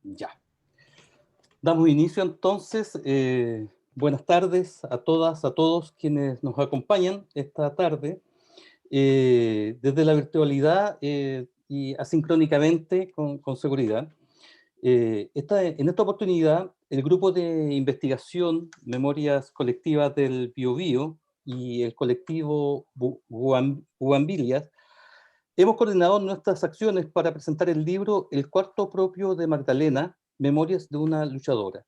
Ya. Damos inicio entonces. Buenas tardes a todas, a todos quienes nos acompañan esta tarde desde la virtualidad y asincrónicamente con seguridad. En esta oportunidad, el grupo de investigación Memorias Colectivas del Biobío y el colectivo Bugambilias hemos coordinado nuestras acciones para presentar el libro El cuarto propio de Magdalena, Memorias de una luchadora.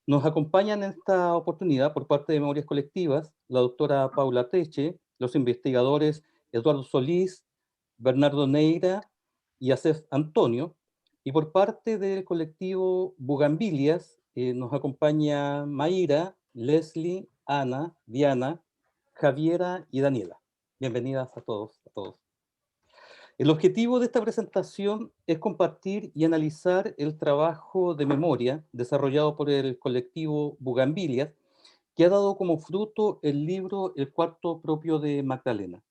Nos acompañan en esta oportunidad, por parte de Memorias Colectivas, la doctora Paula Teche, los investigadores Eduardo Solís, Bernardo Neira y Acef Antonio, y por parte del colectivo Bugambilias nos acompaña Mayra, Leslie, Ana, Diana, Javiera y Daniela. Bienvenidas a todos, a todos. El objetivo de esta presentación es compartir y analizar el trabajo de memoria desarrollado por el colectivo Bugambilias, que ha dado como fruto el libro El cuarto propio de Magdalena.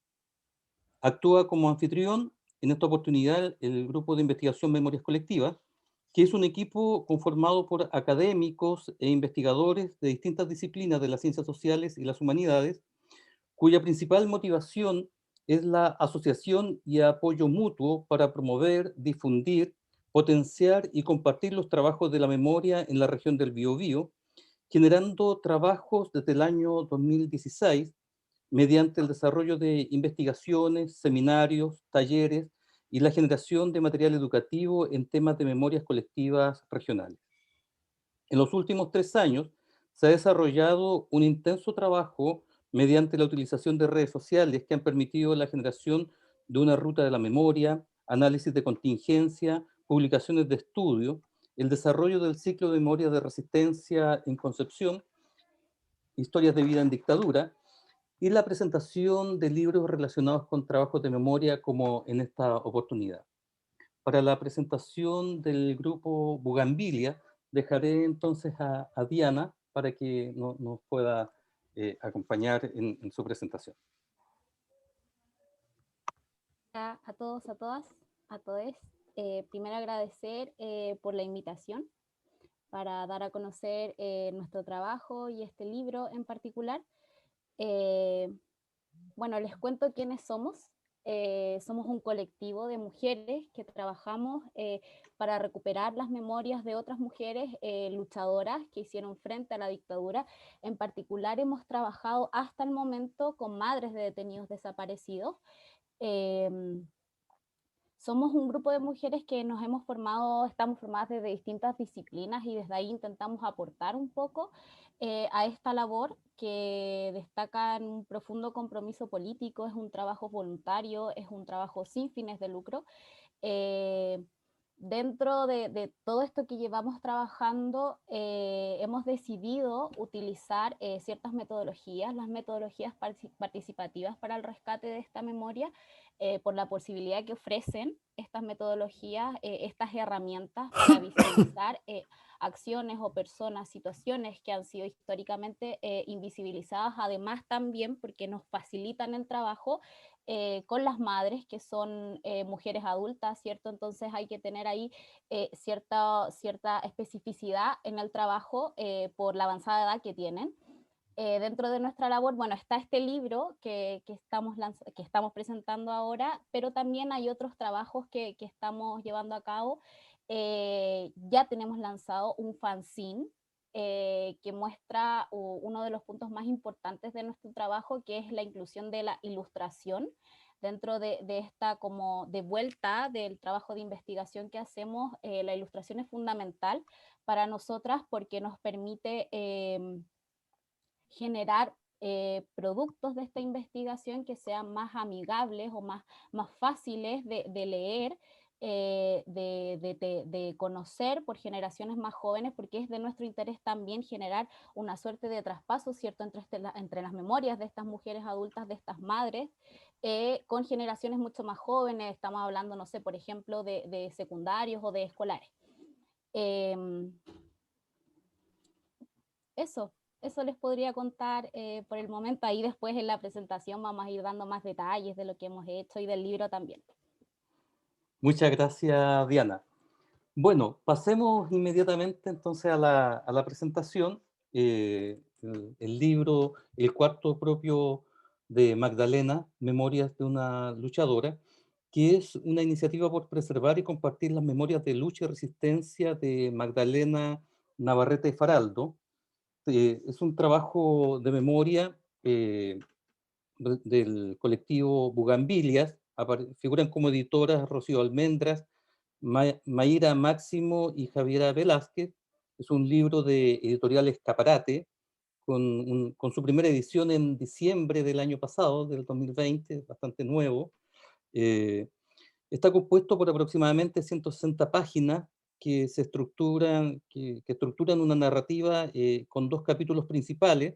Actúa como anfitrión en esta oportunidad el grupo de investigación Memorias Colectivas, que es un equipo conformado por académicos e investigadores de distintas disciplinas de las ciencias sociales y las humanidades, cuya principal motivación es la asociación y apoyo mutuo para promover, difundir, potenciar y compartir los trabajos de la memoria en la región del Biobío, generando trabajos desde el año 2016 mediante el desarrollo de investigaciones, seminarios, talleres y la generación de material educativo en temas de memorias colectivas regionales. En los últimos 3 años se ha desarrollado un intenso trabajo mediante la utilización de redes sociales que han permitido la generación de una ruta de la memoria, análisis de contingencia, publicaciones de estudio, el desarrollo del ciclo de memoria de resistencia en Concepción, historias de vida en dictadura, y la presentación de libros relacionados con trabajos de memoria como en esta oportunidad. Para la presentación del grupo Bugambilia, dejaré entonces a Diana para que nos pueda acompañar en su presentación. A todos, a todas, a todos. Primero agradecer por la invitación para dar a conocer nuestro trabajo y este libro en particular. Eh, bueno, les cuento quiénes somos. Somos un colectivo de mujeres que trabajamos para recuperar las memorias de otras mujeres luchadoras que hicieron frente a la dictadura. En particular hemos trabajado hasta el momento con madres de detenidos desaparecidos. Eh, Somos un grupo de mujeres que nos hemos formado, estamos formadas desde distintas disciplinas y desde ahí intentamos aportar un poco a esta labor que destaca en un profundo compromiso político, es un trabajo voluntario, es un trabajo sin fines de lucro. Eh, Dentro de todo esto que llevamos trabajando, hemos decidido utilizar ciertas metodologías, las metodologías participativas para el rescate de esta memoria, por la posibilidad que ofrecen estas metodologías, estas herramientas para visibilizar acciones o personas, situaciones que han sido históricamente invisibilizadas, además también porque nos facilitan el trabajo con las madres, que son mujeres adultas, ¿cierto? Entonces hay que tener ahí cierta especificidad en el trabajo por la avanzada edad que tienen. Dentro de nuestra labor, bueno, está este libro que estamos presentando ahora, pero también hay otros trabajos que estamos llevando a cabo. Ya tenemos lanzado un fanzine que muestra uno de los puntos más importantes de nuestro trabajo, que es la inclusión de la ilustración dentro de esta como de vuelta del trabajo de investigación que hacemos. La ilustración es fundamental para nosotras porque nos permite generar productos de esta investigación que sean más amigables o más fáciles de leer, de conocer por generaciones más jóvenes, porque es de nuestro interés también generar una suerte de traspaso, ¿cierto?, entre las memorias de estas mujeres adultas, de estas madres, con generaciones mucho más jóvenes. Estamos hablando, no sé, por ejemplo, de secundarios o de escolares. Eh, eso, eso les podría contar por el momento. Ahí después en la presentación vamos a ir dando más detalles de lo que hemos hecho y del libro también. Muchas gracias, Diana. Bueno, pasemos inmediatamente entonces a la presentación. El libro, el cuarto propio de Magdalena, Memorias de una luchadora, que es una iniciativa por preservar y compartir las memorias de lucha y resistencia de Magdalena Navarrete Faraldo. Es un trabajo de memoria del colectivo Bugambilias. Figuran como editoras Rocío Almendras, Mayra Máximo y Javiera Velázquez. Es un libro de editorial Escaparate, con su primera edición en diciembre del año pasado, del 2020, bastante nuevo. Eh, Está compuesto por aproximadamente 160 páginas que estructuran una narrativa con dos capítulos principales,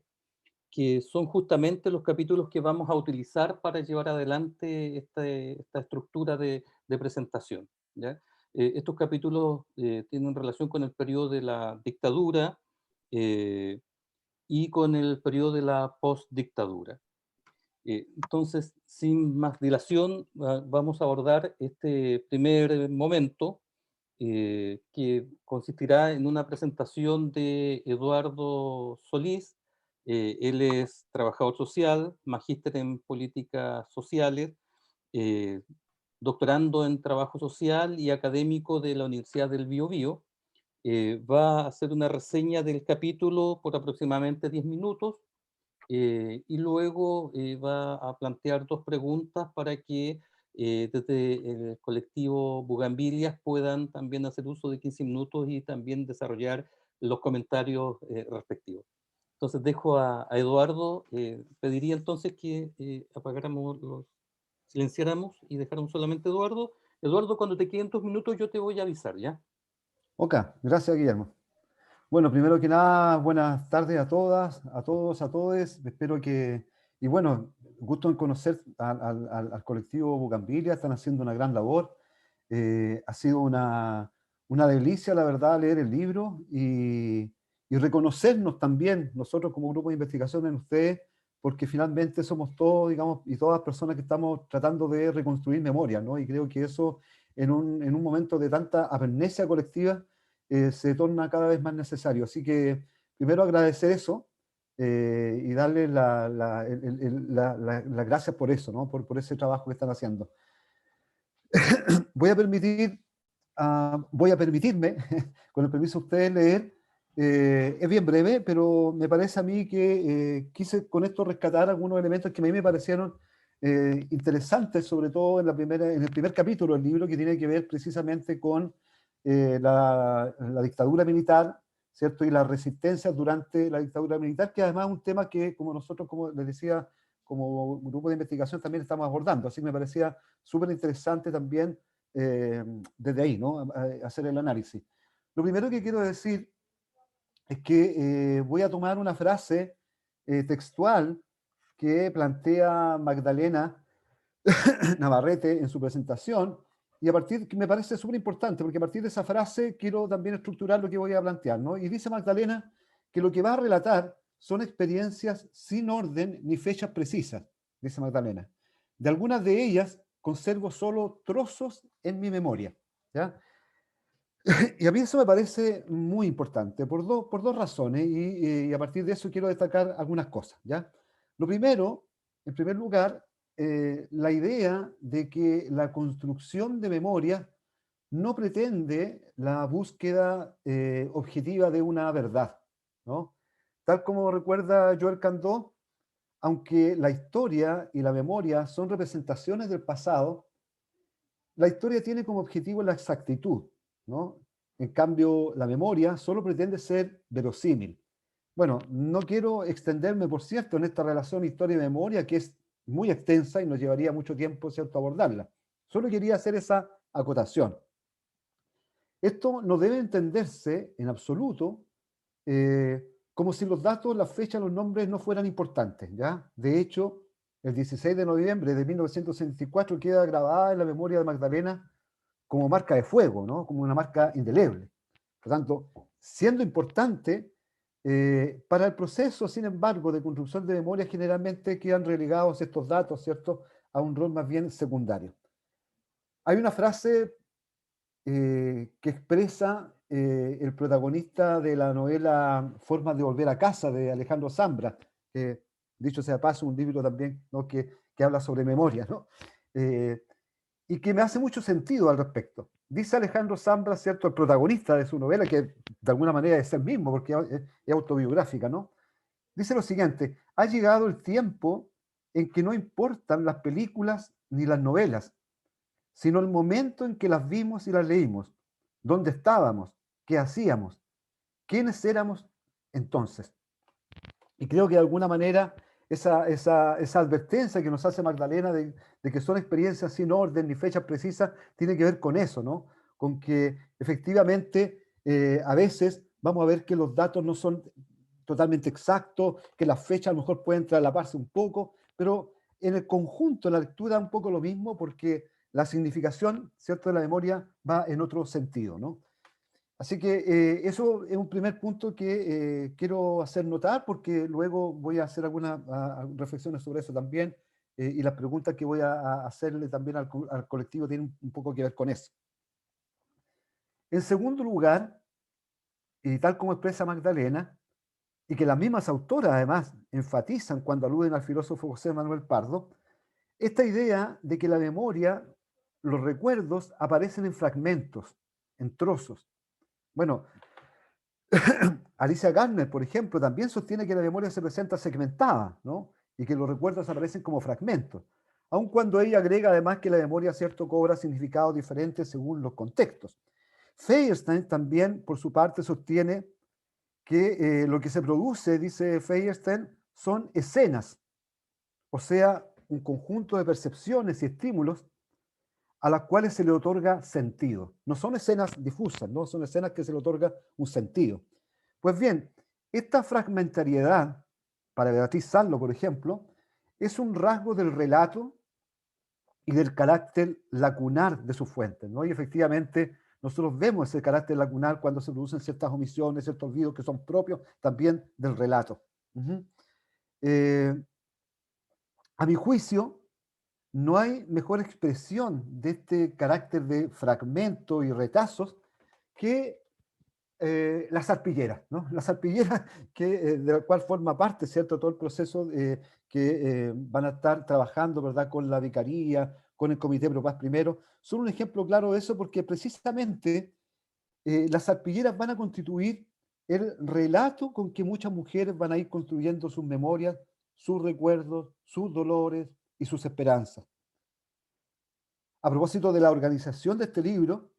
que son justamente los capítulos que vamos a utilizar para llevar adelante esta estructura de presentación, ¿ya? Estos capítulos tienen relación con el periodo de la dictadura eh, y con el periodo de la postdictadura. Entonces, sin más dilación, vamos a abordar este primer momento, que consistirá en una presentación de Eduardo Solís. Él es trabajador social, magíster en políticas sociales, eh, doctorando en trabajo social y académico de la Universidad del Biobío. Va a hacer una reseña del capítulo por aproximadamente 10 minutos, y luego va a plantear dos preguntas para que desde el colectivo Bugambilias puedan también hacer uso de 15 minutos y también desarrollar los comentarios respectivos. Entonces dejo a Eduardo. Pediría entonces que apagáramos silenciáramos y dejáramos solamente a Eduardo. Eduardo, cuando te queden 2 minutos yo te voy a avisar, ¿ya? Ok, gracias, Guillermo. Bueno, primero que nada, buenas tardes a todas, a todos, a todes. Espero que, y bueno, gusto en conocer al colectivo Bugambilia, están haciendo una gran labor. Ha sido una delicia, la verdad, leer el libro y reconocernos también, nosotros como grupo de investigación en ustedes, porque finalmente somos todos, digamos, y todas personas que estamos tratando de reconstruir memoria, ¿no? Y creo que eso, en un momento de tanta amnesia colectiva, se torna cada vez más necesario. Así que primero agradecer eso y darle las gracias por eso, ¿no? Por ese trabajo que están haciendo. Voy a voy a permitirme, con el permiso de ustedes, leer. Es bien breve, pero me parece a mí que quise con esto rescatar algunos elementos que a mí me parecieron interesantes, sobre todo en el primer capítulo del libro, que tiene que ver precisamente con la dictadura militar, ¿cierto? Y la resistencia durante la dictadura militar, que además es un tema que, como nosotros, como les decía, como grupo de investigación también estamos abordando. Así que me parecía súper interesante también desde ahí, ¿no? Hacer el análisis. Lo primero que quiero decir es que voy a tomar una frase textual que plantea Magdalena Navarrete en su presentación, y a partir, que me parece súper importante, porque a partir de esa frase quiero también estructurar lo que voy a plantear, ¿no? Y dice Magdalena que lo que va a relatar son experiencias sin orden ni fechas precisas, dice Magdalena. De algunas de ellas conservo solo trozos en mi memoria, ¿ya? Y a mí eso me parece muy importante por dos razones, y a partir de eso quiero destacar algunas cosas, ¿ya? Lo primero, en primer lugar, la idea de que la construcción de memoria no pretende la búsqueda objetiva de una verdad, ¿no? Tal como recuerda Joel Candó, aunque la historia y la memoria son representaciones del pasado, la historia tiene como objetivo la exactitud, ¿no? En cambio, la memoria solo pretende ser verosímil. Bueno, no quiero extenderme, por cierto, en esta relación historia y memoria, que es muy extensa y nos llevaría mucho tiempo, ¿cierto?, abordarla. Solo quería hacer esa acotación. Esto no debe entenderse en absoluto como si los datos, las fechas, los nombres no fueran importantes, ¿ya? De hecho, el 16 de noviembre de 1964 queda grabada en la memoria de Magdalena como marca de fuego, ¿no? Como una marca indeleble. Por lo tanto, siendo importante, para el proceso, sin embargo, de construcción de memoria, generalmente quedan relegados estos datos, ¿cierto?, a un rol más bien secundario. Hay una frase que expresa el protagonista de la novela Formas de volver a casa de Alejandro Zambra, que dicho sea de paso, un libro también, ¿no? que habla sobre memoria, ¿no? Eh, y que me hace mucho sentido al respecto. Dice Alejandro Zambra, ¿cierto?, el protagonista de su novela, que de alguna manera es el mismo, porque es autobiográfica, ¿no? Dice lo siguiente: ha llegado el tiempo en que no importan las películas ni las novelas, sino el momento en que las vimos y las leímos, dónde estábamos, qué hacíamos, quiénes éramos entonces. Y creo que de alguna manera esa advertencia que nos hace Magdalena de que son experiencias sin orden ni fechas precisas, tiene que ver con eso, ¿no? Con que efectivamente a veces vamos a ver que los datos no son totalmente exactos, que las fechas a lo mejor pueden traslaparse un poco, pero en el conjunto la lectura es un poco lo mismo porque la significación, ¿cierto?, de la memoria va en otro sentido, ¿no? Así que eso es un primer punto que quiero hacer notar, porque luego voy a hacer algunas reflexiones sobre eso también, y las preguntas que voy a hacerle también al colectivo tienen un poco que ver con eso. En segundo lugar, y tal como expresa Magdalena, y que las mismas autoras además enfatizan cuando aluden al filósofo José Manuel Pardo, esta idea de que la memoria, los recuerdos aparecen en fragmentos, en trozos. Bueno, Alicia Garner, por ejemplo, también sostiene que la memoria se presenta segmentada, ¿no? Y que los recuerdos aparecen como fragmentos, aun cuando ella agrega además que la memoria, cierto, cobra significados diferentes según los contextos. Feuerstein también, por su parte, sostiene que lo que se produce, dice Feuerstein, son escenas, o sea, un conjunto de percepciones y estímulos a las cuales se le otorga sentido. No son escenas difusas, no son escenas que se le otorga un sentido. Pues bien, esta fragmentariedad, para Beatriz Sanlo, por ejemplo, es un rasgo del relato y del carácter lacunar de sus fuentes, ¿no? Y efectivamente nosotros vemos ese carácter lacunar cuando se producen ciertas omisiones, ciertos olvidos que son propios también del relato. Eh, a mi juicio, no hay mejor expresión de este carácter de fragmento y retazos que las arpilleras, ¿no? Las arpilleras de la cual forma parte, ¿cierto?, todo el proceso que van a estar trabajando, ¿verdad?, con la vicaría, con el Comité Pro Paz primero, son un ejemplo claro de eso, porque precisamente las arpilleras van a constituir el relato con que muchas mujeres van a ir construyendo sus memorias, sus recuerdos, sus dolores y sus esperanzas. A propósito de la organización de este libro,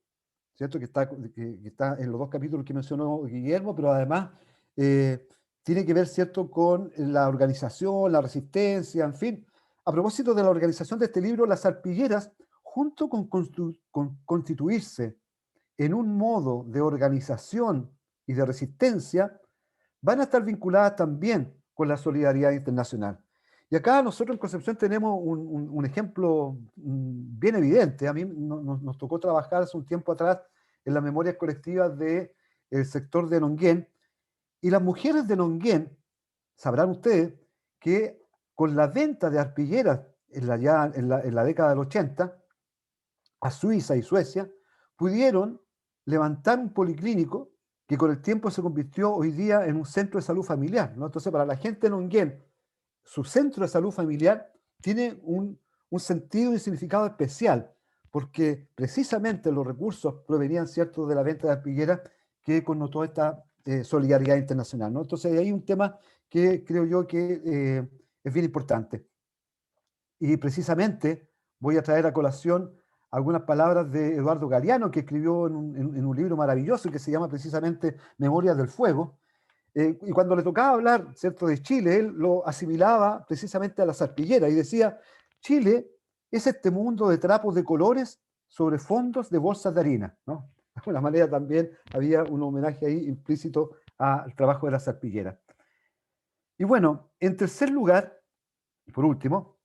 ¿cierto?, que está en los dos capítulos que mencionó Guillermo, pero además tiene que ver, ¿cierto?, con la organización, la resistencia, en fin. A propósito de la organización de este libro, las arpilleras, junto con constituirse en un modo de organización y de resistencia, van a estar vinculadas también con la solidaridad internacional. Y acá nosotros en Concepción tenemos un ejemplo bien evidente. A mí nos tocó trabajar hace un tiempo atrás en las memorias colectivas del sector de Nonguén, y las mujeres de Nonguén, sabrán ustedes que con la venta de arpilleras en la década del 80 a Suiza y Suecia, pudieron levantar un policlínico que con el tiempo se convirtió hoy día en un centro de salud familiar, ¿no? Entonces, para la gente de Nonguén, su centro de salud familiar tiene un sentido y significado especial, porque precisamente los recursos provenían, ¿cierto?, de la venta de arpilleras que connotó esta solidaridad internacional, ¿no? Entonces, hay un tema que creo yo que es bien importante. Y precisamente voy a traer a colación algunas palabras de Eduardo Galeano, que escribió en un libro maravilloso que se llama precisamente Memorias del Fuego. Y cuando le tocaba hablar, ¿cierto?, de Chile, él lo asimilaba precisamente a las arpilleras y decía: Chile es este mundo de trapos de colores sobre fondos de bolsas de harina, ¿no? De alguna manera también había un homenaje ahí implícito al trabajo de las arpilleras. Y bueno, en tercer lugar, y por último,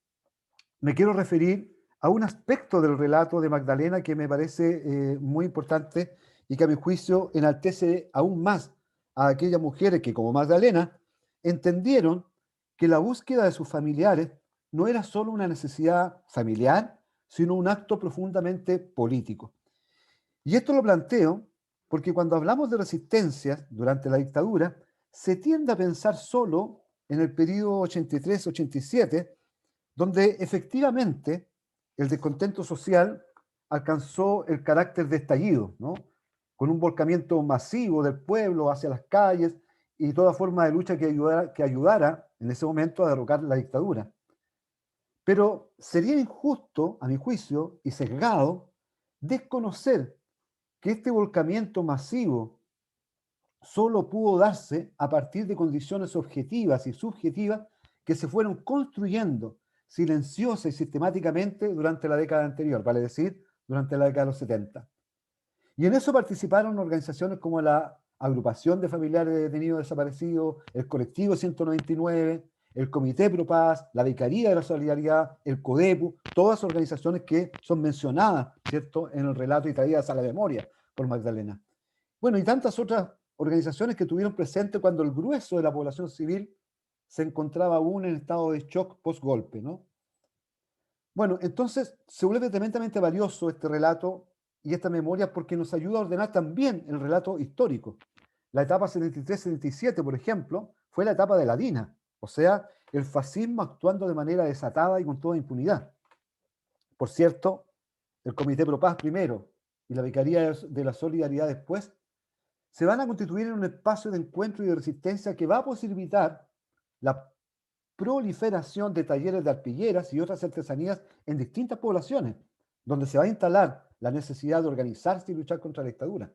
me quiero referir a un aspecto del relato de Magdalena que me parece muy importante y que a mi juicio enaltece aún más a aquellas mujeres que, como Magdalena, entendieron que la búsqueda de sus familiares no era solo una necesidad familiar, sino un acto profundamente político. Y esto lo planteo porque cuando hablamos de resistencias durante la dictadura, se tiende a pensar solo en el periodo 83-87, donde efectivamente el descontento social alcanzó el carácter de estallido, ¿no? Con un volcamiento masivo del pueblo hacia las calles y toda forma de lucha que ayudara en ese momento a derrocar la dictadura. Pero sería injusto, a mi juicio, y sesgado, desconocer que este volcamiento masivo solo pudo darse a partir de condiciones objetivas y subjetivas que se fueron construyendo silenciosa y sistemáticamente durante la década anterior, vale decir, durante la década de los 70. Y en eso participaron organizaciones como la Agrupación de Familiares de Detenidos Desaparecidos, el Colectivo 199, el Comité Pro Paz, la Vicaría de la Solidaridad, el CODEPU, todas organizaciones que son mencionadas, ¿cierto?, en el relato y traídas a la memoria por Magdalena. Bueno, y tantas otras organizaciones que tuvieron presente cuando el grueso de la población civil se encontraba aún en estado de shock post-golpe, ¿no? Bueno, entonces se vuelve tremendamente valioso este relato y esta memoria porque nos ayuda a ordenar también el relato histórico. La etapa 73-77, por ejemplo, fue la etapa de la DINA, o sea, el fascismo actuando de manera desatada y con toda impunidad. Por cierto, el Comité Pro Paz primero y la Vicaría de la Solidaridad después se van a constituir en un espacio de encuentro y de resistencia que va a posibilitar la proliferación de talleres de arpilleras y otras artesanías en distintas poblaciones, donde se va a instalar la necesidad de organizarse y luchar contra la dictadura.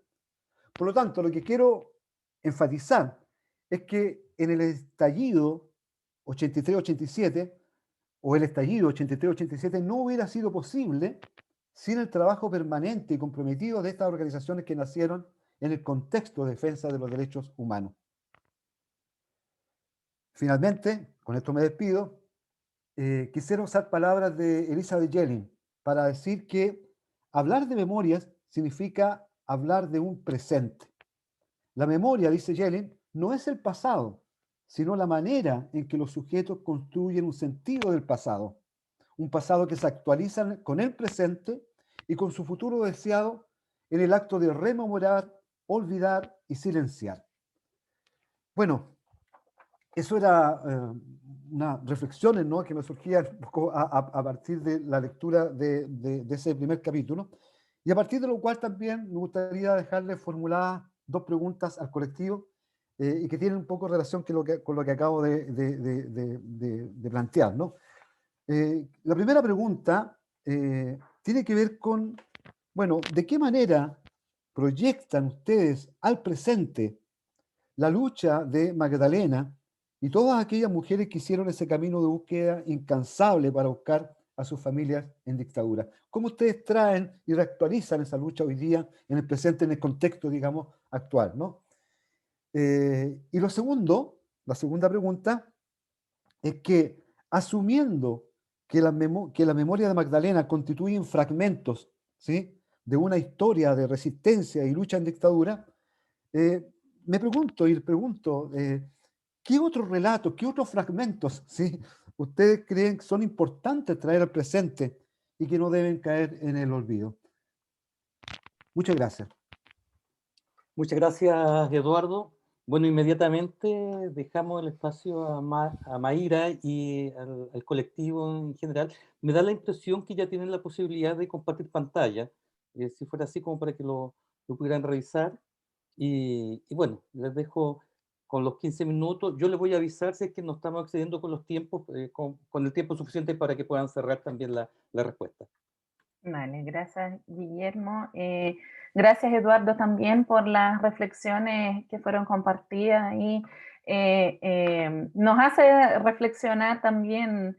Por lo tanto, lo que quiero enfatizar es que en el estallido 83-87 o el estallido 83-87 no hubiera sido posible sin el trabajo permanente y comprometido de estas organizaciones que nacieron en el contexto de defensa de los derechos humanos. Finalmente, con esto me despido, quisiera usar palabras de Elizabeth Yellin para decir que hablar de memorias significa hablar de un presente. La memoria, dice Yellin, no es el pasado, sino la manera en que los sujetos construyen un sentido del pasado, un pasado que se actualiza con el presente y con su futuro deseado en el acto de rememorar, olvidar y silenciar. Bueno, eso era unas reflexiones, ¿no?, que me surgían un poco a partir de la lectura de ese primer capítulo, y a partir de lo cual también me gustaría dejarle formuladas dos preguntas al colectivo y que tienen un poco relación con lo que acabo de plantear, ¿no? La primera pregunta tiene que ver con, bueno, ¿de qué manera proyectan ustedes al presente la lucha de Magdalena y todas aquellas mujeres que hicieron ese camino de búsqueda incansable para buscar a sus familias en dictadura? ¿Cómo ustedes traen y reactualizan esa lucha hoy día en el presente, en el contexto, digamos, actual, ¿no? Y lo segundo, la segunda pregunta, es que asumiendo que la memoria de Magdalena constituyen fragmentos, ¿sí?, de una historia de resistencia y lucha en dictadura, me pregunto y pregunto, ¿qué otros relatos, qué otros fragmentos, ¿sí?, ustedes creen que son importantes traer al presente y que no deben caer en el olvido? Muchas gracias. Muchas gracias, Eduardo. Bueno, inmediatamente dejamos el espacio a Mayra y al colectivo en general. Me da la impresión que ya tienen la posibilidad de compartir pantalla, si fuera así como para que lo pudieran revisar. Y bueno, les dejo con los 15 minutos. Yo les voy a avisar si es que no estamos excediendo con los tiempos, con el tiempo suficiente para que puedan cerrar también la respuesta. Vale, gracias Guillermo. Gracias Eduardo también por las reflexiones que fueron compartidas y nos hace reflexionar también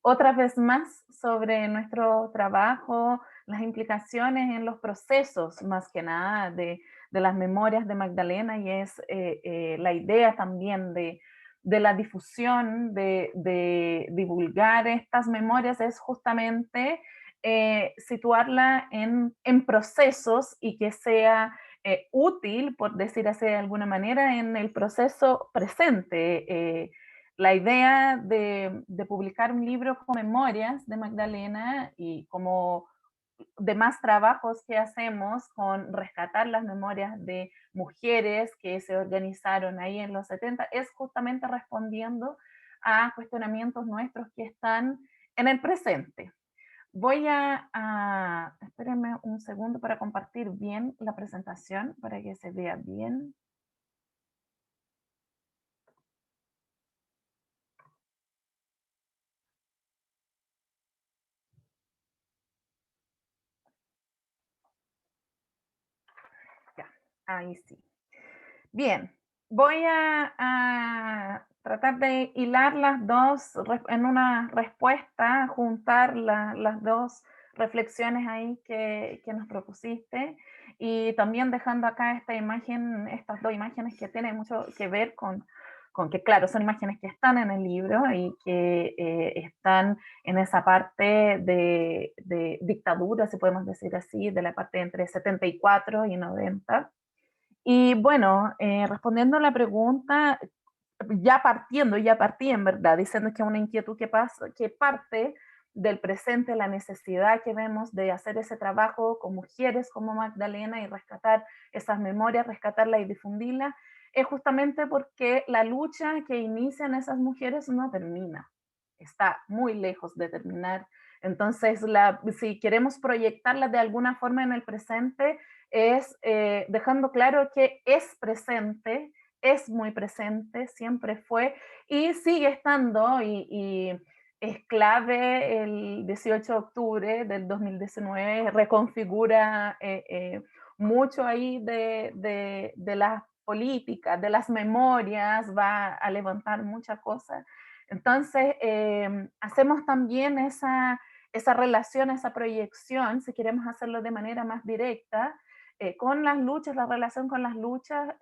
otra vez más sobre nuestro trabajo, las implicaciones en los procesos más que nada de las memorias de Magdalena y es la idea también de la difusión, de divulgar estas memorias es justamente situarla en procesos y que sea útil, por decir así de alguna manera, en el proceso presente. La idea de publicar un libro con memorias de Magdalena y como demás trabajos que hacemos con rescatar las memorias de mujeres que se organizaron ahí en los 70, es justamente respondiendo a cuestionamientos nuestros que están en el presente. Voy espérenme un segundo para compartir bien la presentación, para que se vea bien. Ya, ahí sí. Bien, voy a tratar de hilar las dos en una respuesta, juntar las dos reflexiones ahí que nos propusiste, y también dejando acá esta imagen, estas dos imágenes que tienen mucho que ver con que, claro, son imágenes que están en el libro y que están en esa parte de dictadura, si podemos decir así, de la parte entre 74 y 90. Y bueno, respondiendo a la pregunta, ya partí en verdad, diciendo que es una inquietud que parte del presente, la necesidad que vemos de hacer ese trabajo con mujeres como Magdalena y rescatar esas memorias, rescatarlas y difundirlas, es justamente porque la lucha que inician esas mujeres no termina, está muy lejos de terminar. Entonces, si queremos proyectarla de alguna forma en el presente, es dejando claro que es presente, es muy presente, siempre fue y sigue estando, y es clave. El 18 de octubre del 2019 reconfigura mucho ahí de las políticas, de las memorias, va a levantar muchas cosas. Entonces, hacemos también esa relación, esa proyección, si queremos hacerlo de manera más directa, con las luchas, la relación con las luchas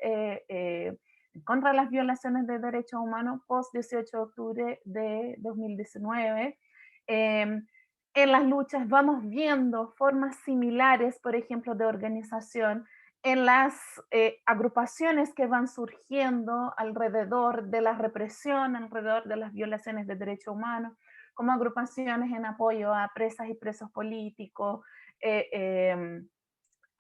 contra las violaciones de derechos humanos post 18 de octubre de 2019. En las luchas vamos viendo formas similares, por ejemplo, de organización en las agrupaciones que van surgiendo alrededor de la represión, alrededor de las violaciones de derechos humanos, como agrupaciones en apoyo a presas y presos políticos.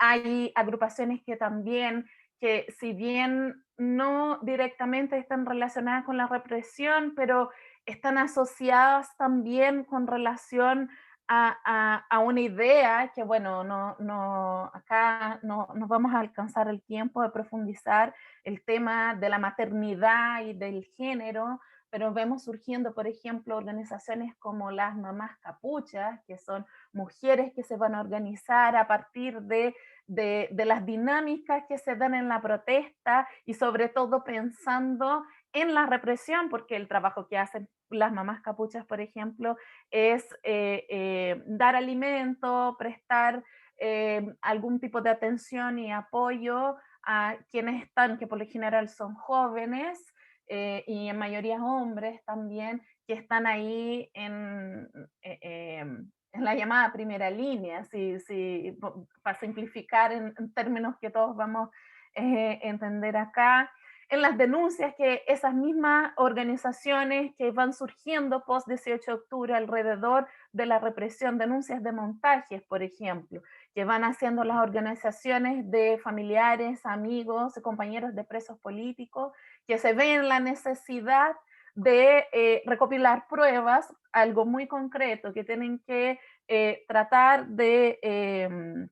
Hay agrupaciones que también, que si bien no directamente están relacionadas con la represión, pero están asociadas también con relación a una idea que, bueno, acá no nos vamos a alcanzar el tiempo de profundizar el tema de la maternidad y del género, pero vemos surgiendo, por ejemplo, organizaciones como las Mamás Capuchas, que son mujeres que se van a organizar a partir de las dinámicas que se dan en la protesta, y sobre todo pensando en la represión, porque el trabajo que hacen las Mamás Capuchas, por ejemplo, es dar alimento, prestar algún tipo de atención y apoyo a quienes están, que por lo general son jóvenes, y en mayoría hombres también, que están ahí en la llamada primera línea, para simplificar en términos que todos vamos a entender acá. En las denuncias que esas mismas organizaciones que van surgiendo post 18 de octubre alrededor de la represión, denuncias de montajes, por ejemplo, que van haciendo las organizaciones de familiares, amigos, compañeros de presos políticos, que se ven la necesidad de recopilar pruebas, algo muy concreto, que tienen que tratar de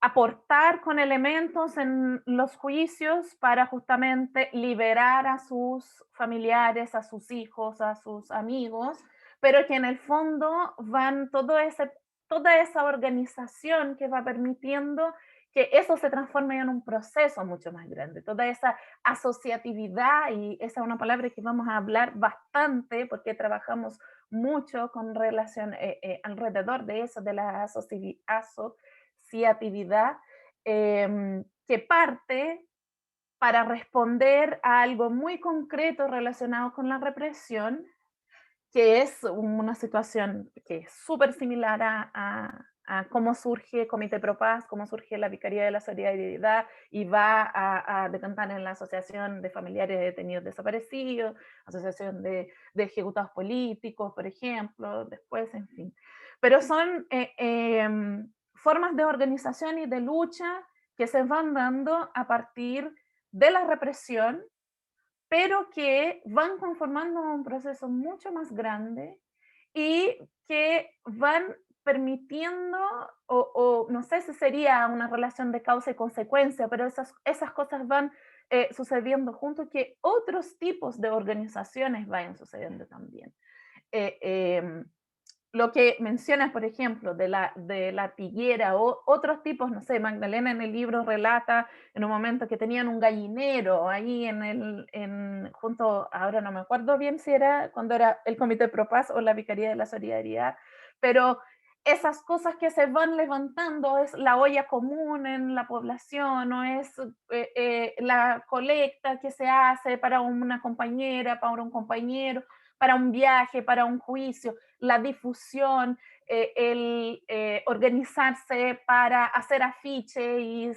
aportar con elementos en los juicios para justamente liberar a sus familiares, a sus hijos, a sus amigos, pero que en el fondo van toda esa organización que va permitiendo que eso se transforme en un proceso mucho más grande, toda esa asociatividad, y esa es una palabra que vamos a hablar bastante porque trabajamos mucho con relación alrededor de eso, de la asociatividad, que parte para responder a algo muy concreto relacionado con la represión, que es una situación que es súper similar a cómo surge Comité Pro Paz, cómo surge la Vicaría de la Solidaridad, y va a decantar en la Asociación de Familiares de Detenidos Desaparecidos, Asociación de Ejecutados Políticos, por ejemplo, después, en fin. pero son formas de organización y de lucha que se van dando a partir de la represión, pero que van conformando un proceso mucho más grande y que van permitiendo, o no sé si sería una relación de causa y consecuencia, pero esas cosas van sucediendo junto, que otros tipos de organizaciones vayan sucediendo también. Lo que mencionas, por ejemplo, de la tiguera o otros tipos, no sé, Magdalena en el libro relata en un momento que tenían un gallinero ahí junto, ahora no me acuerdo bien si era cuando era el Comité Pro Paz o la Vicaría de la Solidaridad, pero esas cosas que se van levantando es la olla común en la población, o es la colecta que se hace para una compañera, para un compañero, para un viaje, para un juicio, la difusión, el organizarse para hacer afiche y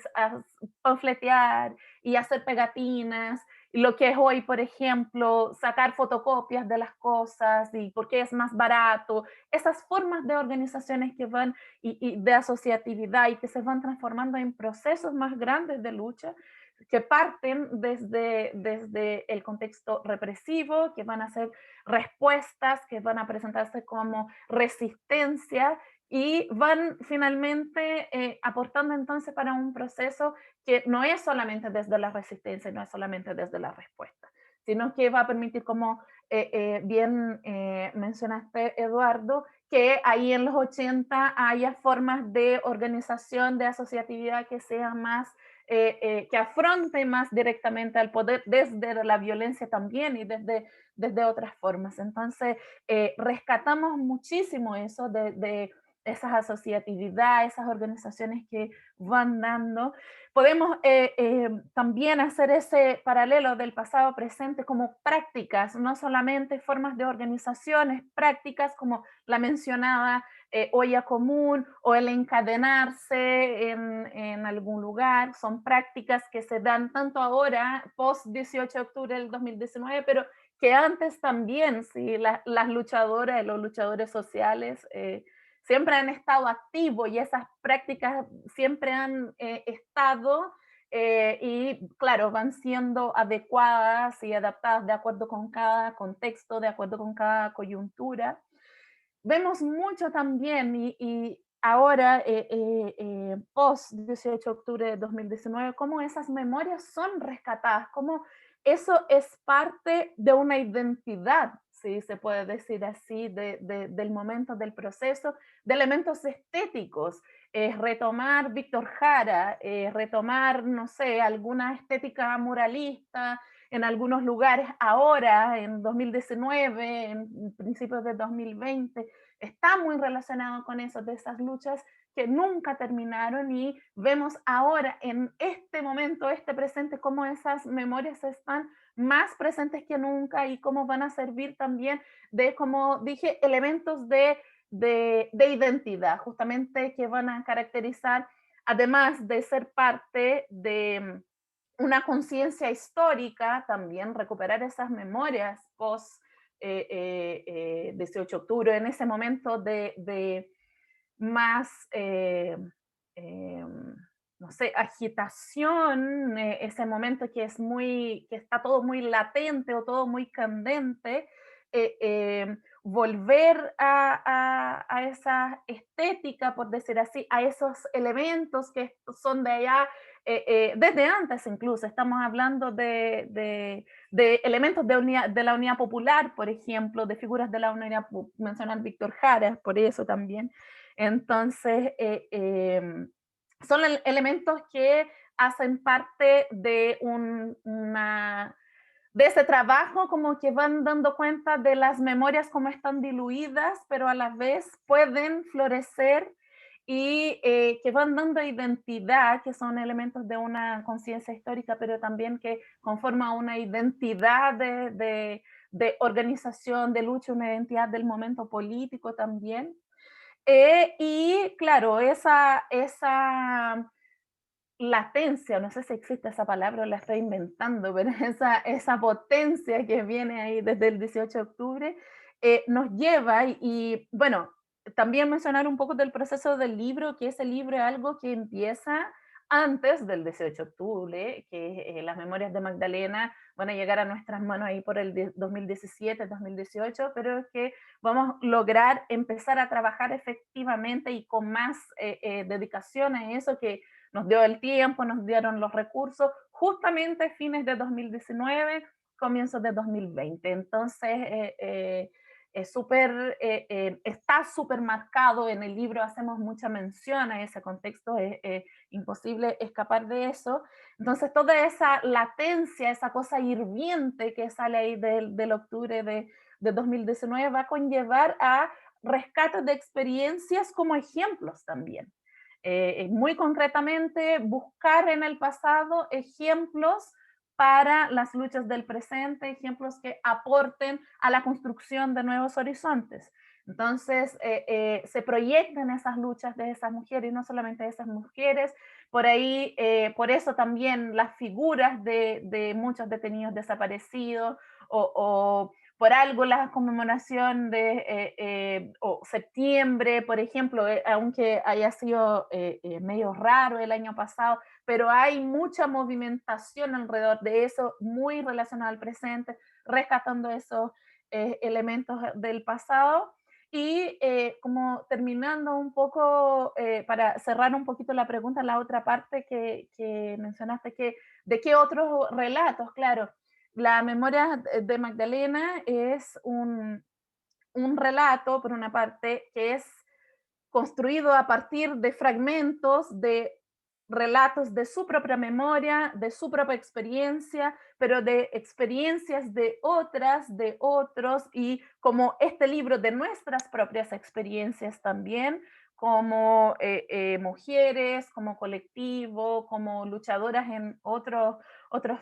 panfletear y hacer pegatinas, y lo que es hoy, por ejemplo, sacar fotocopias de las cosas y porque es más barato, esas formas de organizaciones que van y de asociatividad y que se van transformando en procesos más grandes de lucha, que parten desde el contexto represivo, que van a ser respuestas, que van a presentarse como resistencia y van finalmente aportando entonces para un proceso que no es solamente desde la resistencia, no es solamente desde la respuesta, sino que va a permitir, como bien mencionaste, Eduardo, que ahí en los 80 haya formas de organización, de asociatividad que sean más que afronte más directamente al poder desde la violencia también y desde otras formas. Entonces, rescatamos muchísimo eso de esas asociatividades, esas organizaciones que van dando. Podemos también hacer ese paralelo del pasado presente como prácticas, no solamente formas de organizaciones, prácticas como la mencionada olla común o el encadenarse en algún lugar, son prácticas que se dan tanto ahora, post 18 de octubre del 2019, pero que antes también, sí, las luchadoras y los luchadores sociales siempre han estado activos y esas prácticas siempre han estado y claro, van siendo adecuadas y adaptadas de acuerdo con cada contexto, de acuerdo con cada coyuntura. Vemos mucho también y ahora, post 18 de octubre de 2019, cómo esas memorias son rescatadas, cómo eso es parte de una identidad, si se puede decir así, del momento del proceso, de elementos estéticos. Retomar Víctor Jara, retomar, no sé, alguna estética muralista en algunos lugares ahora, en 2019, en principios de 2020, está muy relacionado con eso, de esas luchas que nunca terminaron, y vemos ahora en este momento, este presente, cómo esas memorias están más presentes que nunca y cómo van a servir también de, como dije, elementos de identidad, justamente, que van a caracterizar, además de ser parte de una conciencia histórica, también recuperar esas memorias post 18 de octubre, en ese momento de más, no sé, agitación, ese momento que está todo muy latente o todo muy candente, volver a esa estética, por decir así, a esos elementos que son de allá, desde antes incluso, estamos hablando de elementos de la unidad popular, por ejemplo, de figuras de la unidad, mencionar Víctor Jara, por eso también. Entonces, son elementos que hacen parte de de ese trabajo, como que van dando cuenta de las memorias como están diluidas, pero a la vez pueden florecer y que van dando identidad, que son elementos de una conciencia histórica, pero también que conforman una identidad de organización, de lucha, una identidad del momento político también. Y claro, esa latencia, no sé si existe esa palabra o la estoy inventando, pero esa potencia que viene ahí desde el 18 de octubre nos lleva, y bueno, también mencionar un poco del proceso del libro, que ese libro es algo que empieza antes del 18 de octubre, que las memorias de Magdalena van a llegar a nuestras manos ahí por el 2017, 2018, pero es que vamos a lograr empezar a trabajar efectivamente y con más dedicación a eso, que nos dio el tiempo, nos dieron los recursos, justamente fines de 2019, comienzos de 2020. Entonces, está súper marcado en el libro, hacemos mucha mención a ese contexto, es imposible escapar de eso. Entonces toda esa latencia, esa cosa hirviente que sale ahí del octubre de 2019 va a conllevar a rescates de experiencias como ejemplos también. Muy concretamente, buscar en el pasado ejemplos para las luchas del presente, ejemplos que aporten a la construcción de nuevos horizontes. Entonces, se proyectan esas luchas de esas mujeres, y no solamente de esas mujeres, por ahí, por eso también las figuras de muchos detenidos desaparecidos, o por algo la conmemoración de septiembre, por ejemplo, aunque haya sido medio raro el año pasado, pero hay mucha movimentación alrededor de eso, muy relacionada al presente, rescatando esos elementos del pasado. Y como terminando un poco, para cerrar un poquito la pregunta, la otra parte que mencionaste, ¿de qué otros relatos? Claro, la memoria de Magdalena es un relato, por una parte, que es construido a partir de fragmentos de relatos de su propia memoria, de su propia experiencia, pero de experiencias de otras, de otros, y como este libro de nuestras propias experiencias también, como mujeres, como colectivo, como luchadoras en otros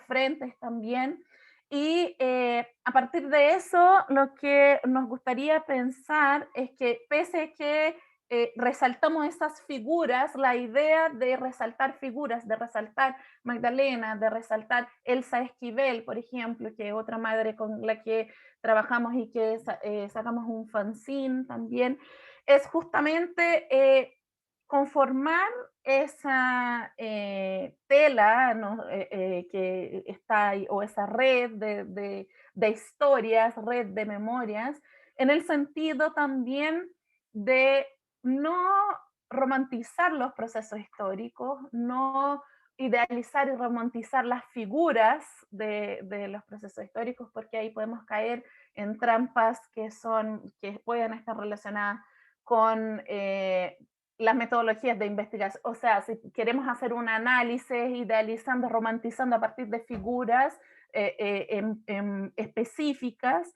frentes también. Y a partir de eso, lo que nos gustaría pensar es que pese a que resaltamos esas figuras, la idea de resaltar figuras, de resaltar Magdalena, de resaltar Elsa Esquivel, por ejemplo, que es otra madre con la que trabajamos y que sacamos un fanzine también, es justamente conformar esa tela, ¿no? Que está ahí, o esa red de historias, red de memorias, en el sentido también de no romantizar los procesos históricos, no idealizar y romantizar las figuras de los procesos históricos, porque ahí podemos caer en trampas que pueden estar relacionadas con las metodologías de investigación. O sea, si queremos hacer un análisis idealizando, romantizando a partir de figuras específicas,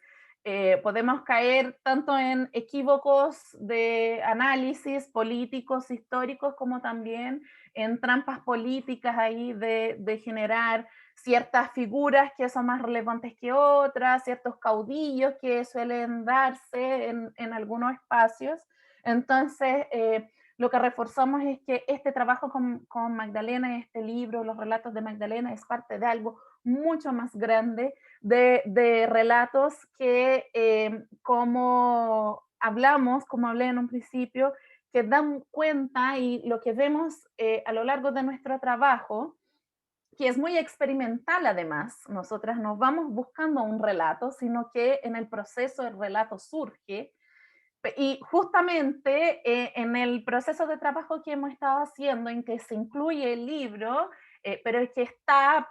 podemos caer tanto en equívocos de análisis políticos, históricos, como también en trampas políticas ahí de generar ciertas figuras que son más relevantes que otras, ciertos caudillos que suelen darse en algunos espacios. Entonces, lo que reforzamos es que este trabajo con Magdalena, este libro, los relatos de Magdalena, es parte de algo mucho más grande, de relatos que, como hablamos, como hablé en un principio, que dan cuenta, y lo que vemos a lo largo de nuestro trabajo, que es muy experimental además, nosotras no vamos buscando un relato, sino que en el proceso el relato surge, y justamente en el proceso de trabajo que hemos estado haciendo, en que se incluye el libro, pero es que está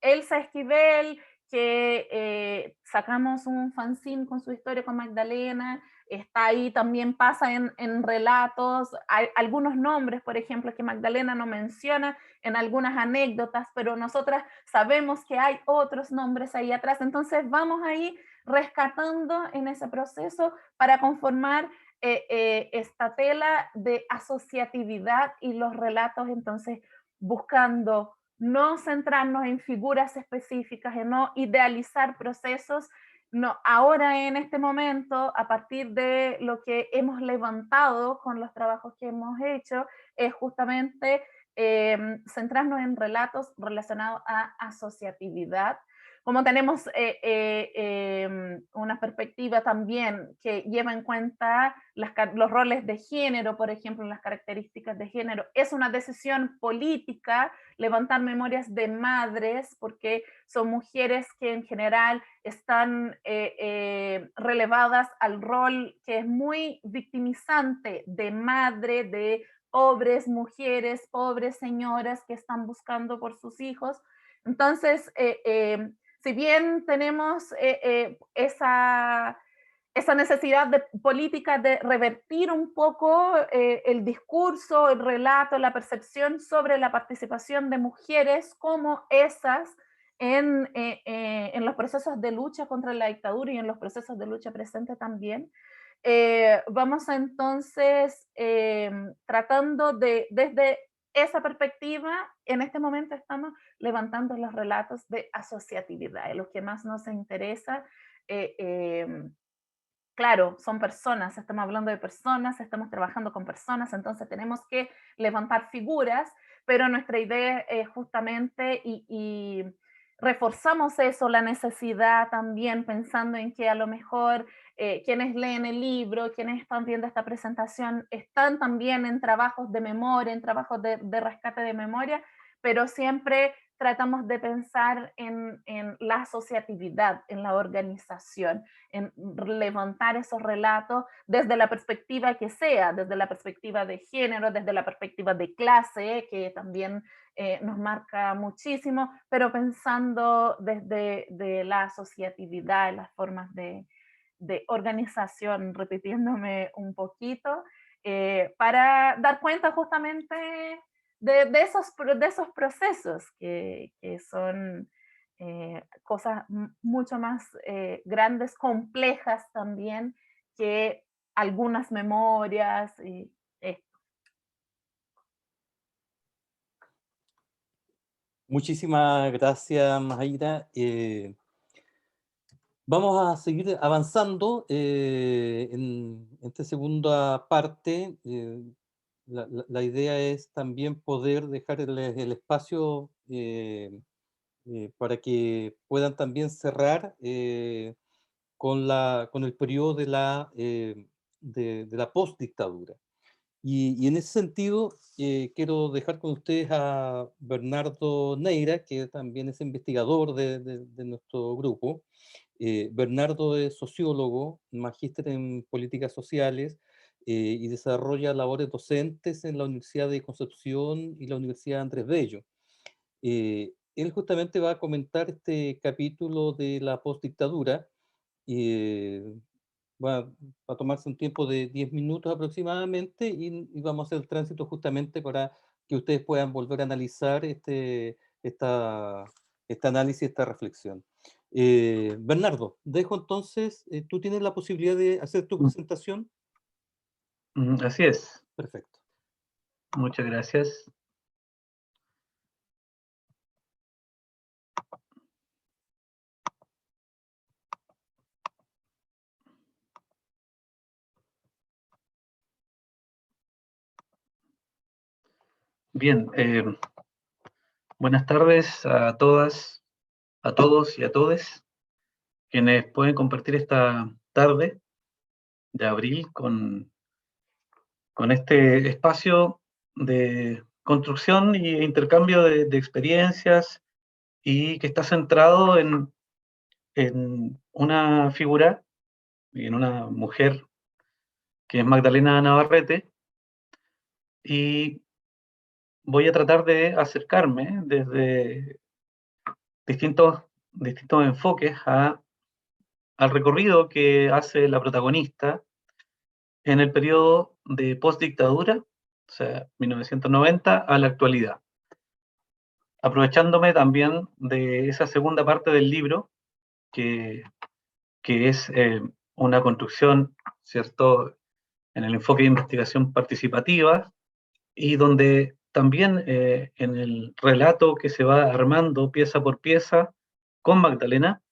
Elsa Esquivel, que sacamos un fanzine con su historia con Magdalena, está ahí, también pasa en relatos, hay algunos nombres, por ejemplo, que Magdalena no menciona en algunas anécdotas, pero nosotras sabemos que hay otros nombres ahí atrás, entonces vamos ahí rescatando en ese proceso para conformar esta tela de asociatividad y los relatos, entonces buscando no centrarnos en figuras específicas, en no idealizar procesos. No, ahora en este momento, a partir de lo que hemos levantado con los trabajos que hemos hecho, es justamente centrarnos en relatos relacionados a asociatividad, como tenemos una perspectiva también que lleva en cuenta los roles de género, por ejemplo, las características de género, es una decisión política levantar memorias de madres, porque son mujeres que en general están relevadas al rol que es muy victimizante de madre, de pobres mujeres, pobres señoras que están buscando por sus hijos. Entonces, si bien tenemos esa necesidad política de revertir un poco el discurso, el relato, la percepción sobre la participación de mujeres como esas en los procesos de lucha contra la dictadura y en los procesos de lucha presente también, vamos entonces tratando de, desde esa perspectiva, en este momento estamos levantando los relatos de asociatividad, lo que más nos interesa. Claro, son personas, estamos hablando de personas, estamos trabajando con personas, entonces tenemos que levantar figuras, pero nuestra idea es justamente, y reforzamos eso, la necesidad también, pensando en que a lo mejor quienes leen el libro, quienes están viendo esta presentación, están también en trabajos de memoria, en trabajos de rescate de memoria, pero siempre tratamos de pensar en la asociatividad, en la organización, en levantar esos relatos desde la perspectiva que sea, desde la perspectiva de género, desde la perspectiva de clase, que también nos marca muchísimo, pero pensando desde la asociatividad, las formas de organización, repitiéndome un poquito, para dar cuenta justamente de esos procesos que son cosas mucho más grandes, complejas también, que algunas memorias. Muchísimas gracias, Mayra. Vamos a seguir avanzando en esta segunda parte. La idea es también poder dejar el espacio para que puedan también cerrar con el periodo de la postdictadura. Y en ese sentido, quiero dejar con ustedes a Bernardo Neira, que también es investigador de nuestro grupo. Bernardo es sociólogo, magíster en políticas sociales y desarrolla labores docentes en la Universidad de Concepción y la Universidad Andrés Bello. Él justamente va a comentar este capítulo de la postdictadura. Va a tomarse un tiempo de 10 minutos aproximadamente y vamos a hacer el tránsito justamente para que ustedes puedan volver a analizar este análisis, esta reflexión. Bernardo, dejo entonces, tú tienes la posibilidad de hacer tu presentación. Así es. Perfecto. Muchas gracias. Bien, buenas tardes a todas, a todos y a todes quienes pueden compartir esta tarde de abril con este espacio de construcción e intercambio de experiencias, y que está centrado en una figura y en una mujer que es Magdalena Navarrete, y voy a tratar de acercarme desde distintos enfoques al recorrido que hace la protagonista en el periodo de postdictadura, o sea, 1990 a la actualidad. Aprovechándome también de esa segunda parte del libro, que es una construcción, ¿cierto?, en el enfoque de investigación participativa, y donde también en el relato que se va armando pieza por pieza con Magdalena,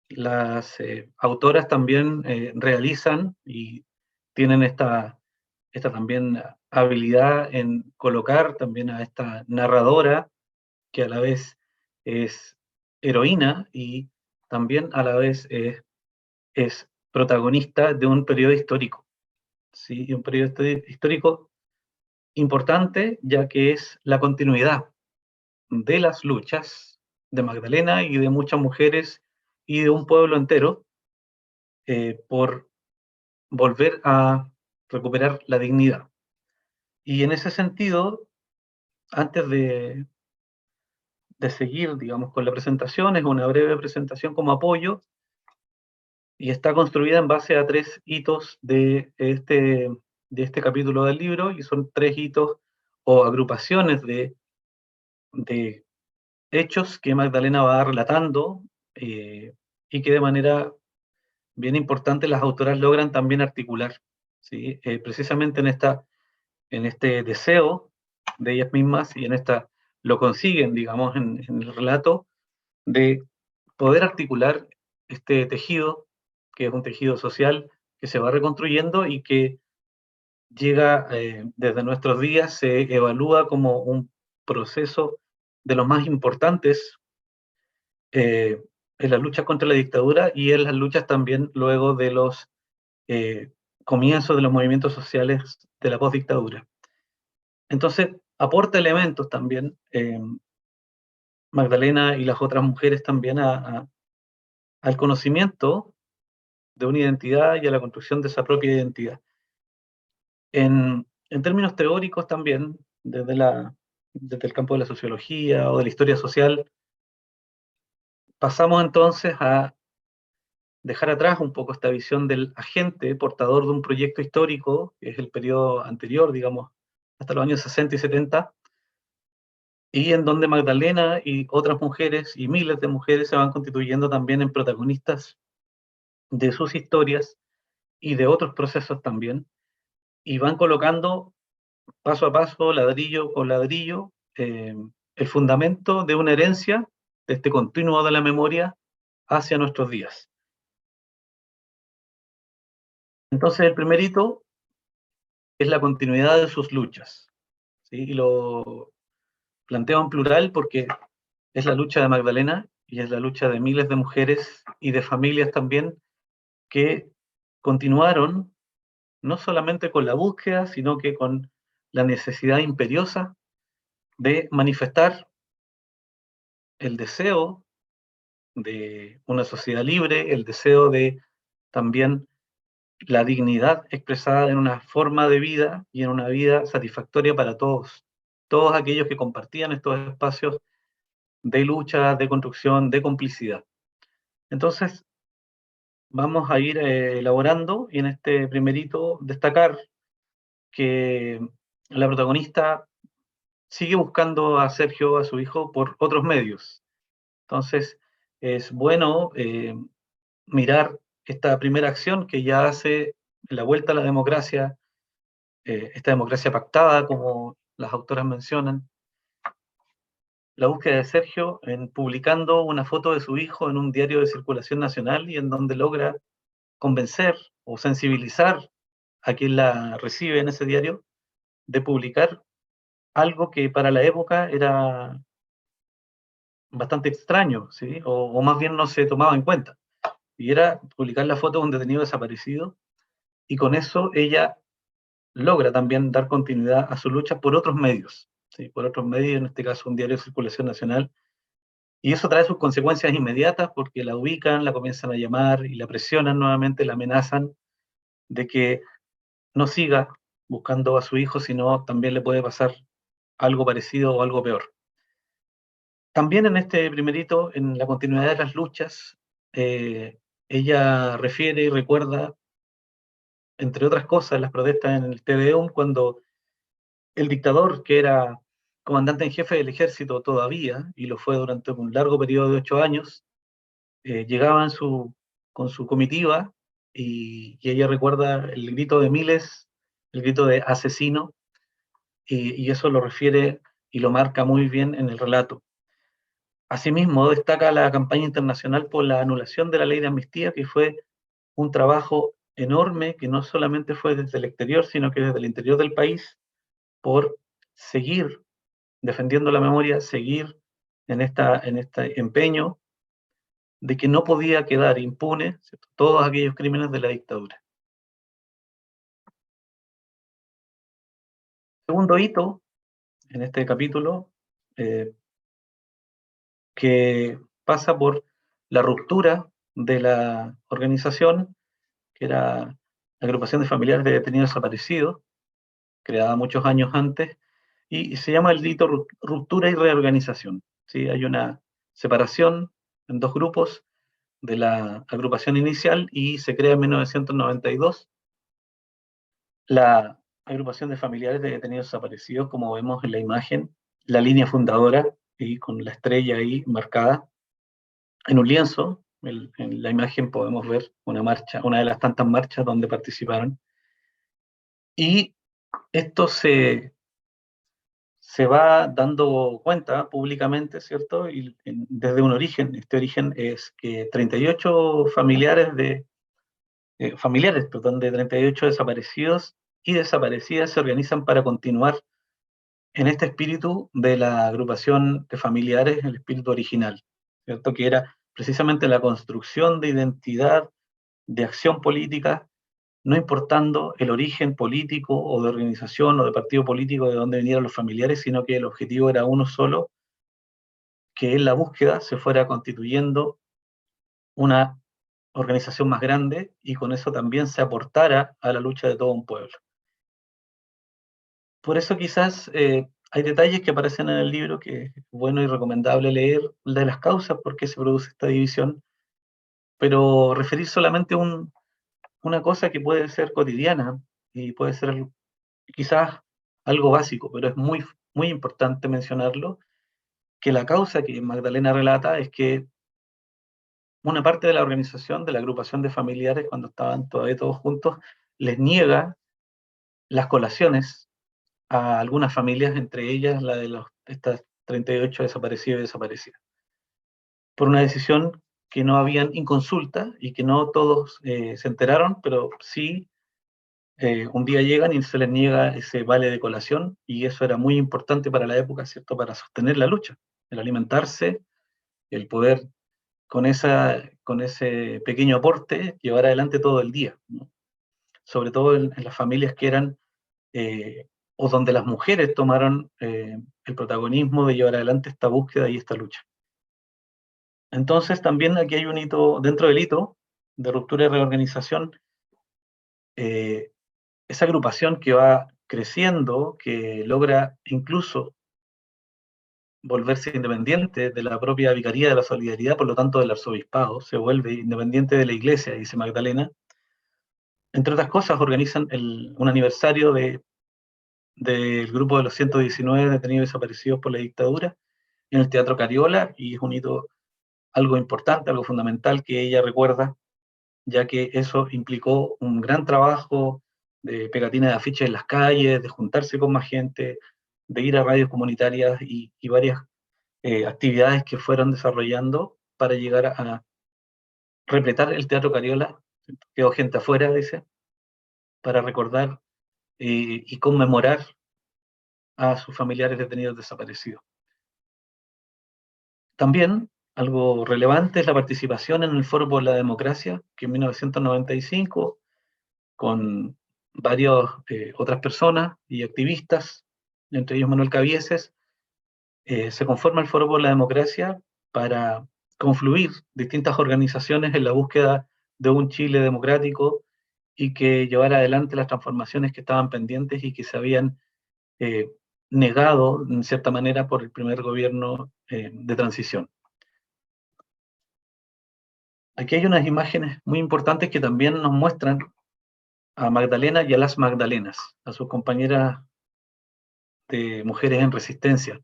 las autoras también realizan y tienen esta también habilidad en colocar también a esta narradora, que a la vez es heroína y también a la vez es protagonista de un periodo histórico, ¿sí? Y un periodo histórico importante, ya que es la continuidad de las luchas de Magdalena y de muchas mujeres y de un pueblo entero por volver a recuperar la dignidad. Y en ese sentido, antes de seguir, digamos, con la presentación, es una breve presentación como apoyo, y está construida en base a 3 hitos de este capítulo del libro, y son 3 hitos o agrupaciones de hechos que Magdalena va relatando, y que de manera bien importante las autoras logran también articular, ¿sí? Precisamente en este deseo de ellas mismas, y lo consiguen, digamos, en el relato, de poder articular este tejido, que es un tejido social que se va reconstruyendo y que llega desde nuestros días, se evalúa como un proceso de los más importantes en las luchas contra la dictadura y en las luchas también luego de los comienzos de los movimientos sociales de la postdictadura. Entonces, aporta elementos también, Magdalena y las otras mujeres también al conocimiento de una identidad y a la construcción de esa propia identidad. En términos teóricos también, desde el campo de la sociología o de la historia social, pasamos entonces a dejar atrás un poco esta visión del agente portador de un proyecto histórico, que es el periodo anterior, digamos, hasta los años 60 y 70, y en donde Magdalena y otras mujeres y miles de mujeres se van constituyendo también en protagonistas de sus historias y de otros procesos también, y van colocando paso a paso, ladrillo con ladrillo, el fundamento de una herencia, de este continuo de la memoria hacia nuestros días. Entonces, el primer hito es la continuidad de sus luchas, ¿sí? Y lo planteo en plural porque es la lucha de Magdalena y es la lucha de miles de mujeres y de familias también que continuaron no solamente con la búsqueda, sino que con la necesidad imperiosa de manifestar el deseo de una sociedad libre, el deseo de también la dignidad expresada en una forma de vida y en una vida satisfactoria para todos aquellos que compartían estos espacios de lucha, de construcción, de complicidad. Entonces, vamos a ir elaborando, y en este primerito destacar que la protagonista sigue buscando a Sergio, a su hijo, por otros medios. Entonces, es bueno mirar esta primera acción que ya hace la vuelta a la democracia, esta democracia pactada, como las autoras mencionan, la búsqueda de Sergio en publicando una foto de su hijo en un diario de circulación nacional, y en donde logra convencer o sensibilizar a quien la recibe en ese diario de publicar algo que para la época era bastante extraño, ¿sí? O más bien no se tomaba en cuenta, y era publicar la foto de un detenido desaparecido, y con eso ella logra también dar continuidad a su lucha por otros medios, ¿sí? Por otros medios, en este caso un diario de circulación nacional, y eso trae sus consecuencias inmediatas porque la ubican, la comienzan a llamar y la presionan nuevamente, la amenazan de que no siga buscando a su hijo, sino también le puede pasar algo parecido o algo peor. También en este primerito, en la continuidad de las luchas, ella refiere y recuerda, entre otras cosas, las protestas en el Tedeum, cuando el dictador, que era comandante en jefe del ejército todavía, y lo fue durante un largo periodo de 8 años, llegaba con su comitiva, y ella recuerda el grito de miles, el grito de asesino, y eso lo refiere y lo marca muy bien en el relato. Asimismo, destaca la campaña internacional por la anulación de la ley de amnistía, que fue un trabajo enorme, que no solamente fue desde el exterior, sino que desde el interior del país, por seguir defendiendo la memoria, seguir en este empeño de que no podía quedar impune, ¿cierto?, todos aquellos crímenes de la dictadura. Segundo hito en este capítulo, que pasa por la ruptura de la organización, que era la Agrupación de Familiares de Detenidos Desaparecidos, creada muchos años antes, y se llama el hito ruptura y reorganización. ¿Sí? Hay una separación en dos grupos de la agrupación inicial y se crea en 1992 la Agrupación de Familiares de Detenidos Desaparecidos, como vemos en la imagen, la línea fundadora, y con la estrella ahí marcada en un lienzo. En la imagen podemos ver una marcha, una de las tantas marchas donde participaron. Y esto se va dando cuenta públicamente, ¿cierto? Y desde un origen, este origen es que 38 familiares de 38 desaparecidos y desaparecidas se organizan para continuar en este espíritu de la agrupación de familiares, el espíritu original, ¿cierto? Que era precisamente la construcción de identidad, de acción política, no importando el origen político o de organización o de partido político de donde vinieran los familiares, sino que el objetivo era uno solo, que en la búsqueda se fuera constituyendo una organización más grande y con eso también se aportara a la lucha de todo un pueblo. Por eso quizás hay detalles que aparecen en el libro que es bueno y recomendable leer de las causas por qué se produce esta división, pero referir solamente una cosa que puede ser cotidiana y puede ser quizás algo básico, pero es muy, muy importante mencionarlo, que la causa que Magdalena relata es que una parte de la organización, de la agrupación de familiares, cuando estaban todavía todos juntos, les niega las colaciones a algunas familias, entre ellas la de estas 38 desaparecidos y desaparecidas, por una decisión que no habían inconsulta y que no todos se enteraron, pero sí un día llegan y se les niega ese vale de colación, y eso era muy importante para la época, ¿cierto?, para sostener la lucha, el alimentarse, el poder con ese pequeño aporte llevar adelante todo el día, ¿no? Sobre todo en las familias que eran o donde las mujeres tomaron el protagonismo de llevar adelante esta búsqueda y esta lucha. Entonces también aquí hay un hito, dentro del hito de ruptura y reorganización, esa agrupación que va creciendo, que logra incluso volverse independiente de la propia Vicaría de la Solidaridad, por lo tanto del arzobispado, se vuelve independiente de la iglesia, dice Magdalena. Entre otras cosas, organizan un aniversario del grupo de los 119 detenidos desaparecidos por la dictadura en el Teatro Cariola, y es un hito, algo importante, algo fundamental que ella recuerda, ya que eso implicó un gran trabajo de pegatina de afiches en las calles, de juntarse con más gente, de ir a radios comunitarias y varias actividades que fueron desarrollando para llegar a repletar el Teatro Cariola. Quedó gente afuera, dice, para recordar y conmemorar a sus familiares detenidos desaparecidos. También algo relevante es la participación en el Foro por la Democracia, que en 1995, con varias otras personas y activistas, entre ellos Manuel Cabieses, se conforma el Foro por la Democracia para confluir distintas organizaciones en la búsqueda de un Chile democrático y que llevara adelante las transformaciones que estaban pendientes y que se habían eh, negado, en cierta manera, por el primer gobierno de transición. Aquí hay unas imágenes muy importantes que también nos muestran a Magdalena y a las Magdalenas, a sus compañeras de mujeres en resistencia.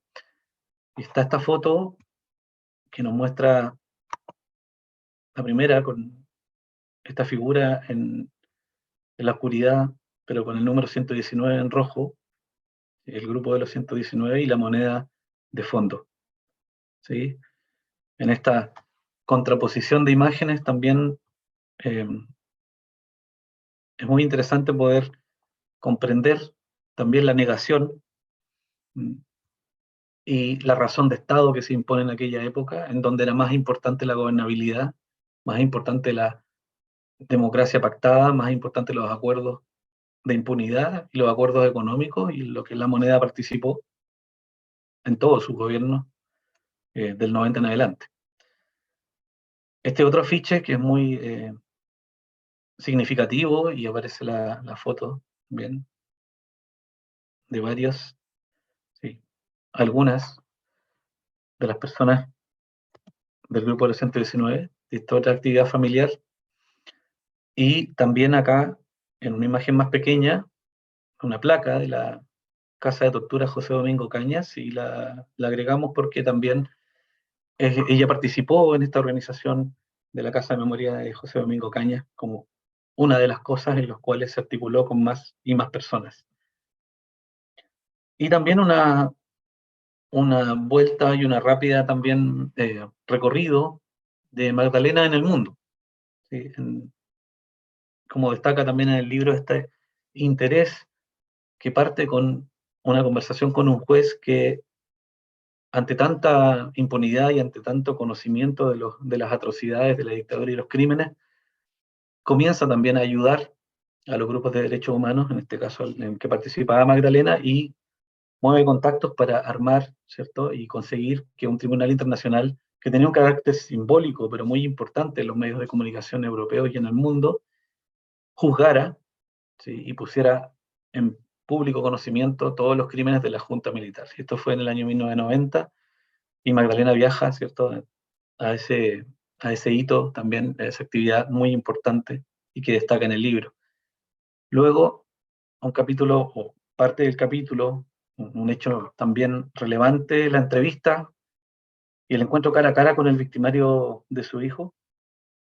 Y está esta foto que nos muestra la primera con esta figura en la oscuridad, pero con el número 119 en rojo, el grupo de los 119 y la moneda de fondo, ¿sí? En esta contraposición de imágenes también es muy interesante poder comprender también la negación y la razón de Estado que se impone en aquella época, en donde era más importante la gobernabilidad, más importante la democracia pactada, más importante los acuerdos de impunidad y los acuerdos económicos, y lo que la moneda participó en todos sus gobiernos del 90 en adelante. Este otro afiche que es muy significativo, y aparece la foto también de varios, sí, algunas de las personas del grupo del 119, de esta otra actividad familiar, y también acá, en una imagen más pequeña, una placa de la Casa de Tortura José Domingo Cañas, y la agregamos porque también ella participó en esta organización de la Casa de Memoria de José Domingo Cañas como una de las cosas en las cuales se articuló con más y más personas. Y también una vuelta y una rápida también recorrido de Magdalena en el mundo. ¿Sí? Como destaca también en el libro, este interés que parte con una conversación con un juez que, ante tanta impunidad y ante tanto conocimiento de las atrocidades de la dictadura y los crímenes, comienza también a ayudar a los grupos de derechos humanos, en este caso en el que participaba Magdalena, y mueve contactos para armar, ¿cierto?, y conseguir que un tribunal internacional que tenía un carácter simbólico, pero muy importante en los medios de comunicación europeos y en el mundo, juzgara, ¿sí?, y pusiera en público conocimiento todos los crímenes de la Junta Militar. Esto fue en el año 1990, y Magdalena viaja, ¿cierto?, a ese hito también, a esa actividad muy importante y que destaca en el libro. Luego, un capítulo, o parte del capítulo, un hecho también relevante, la entrevista y el encuentro cara a cara con el victimario de su hijo,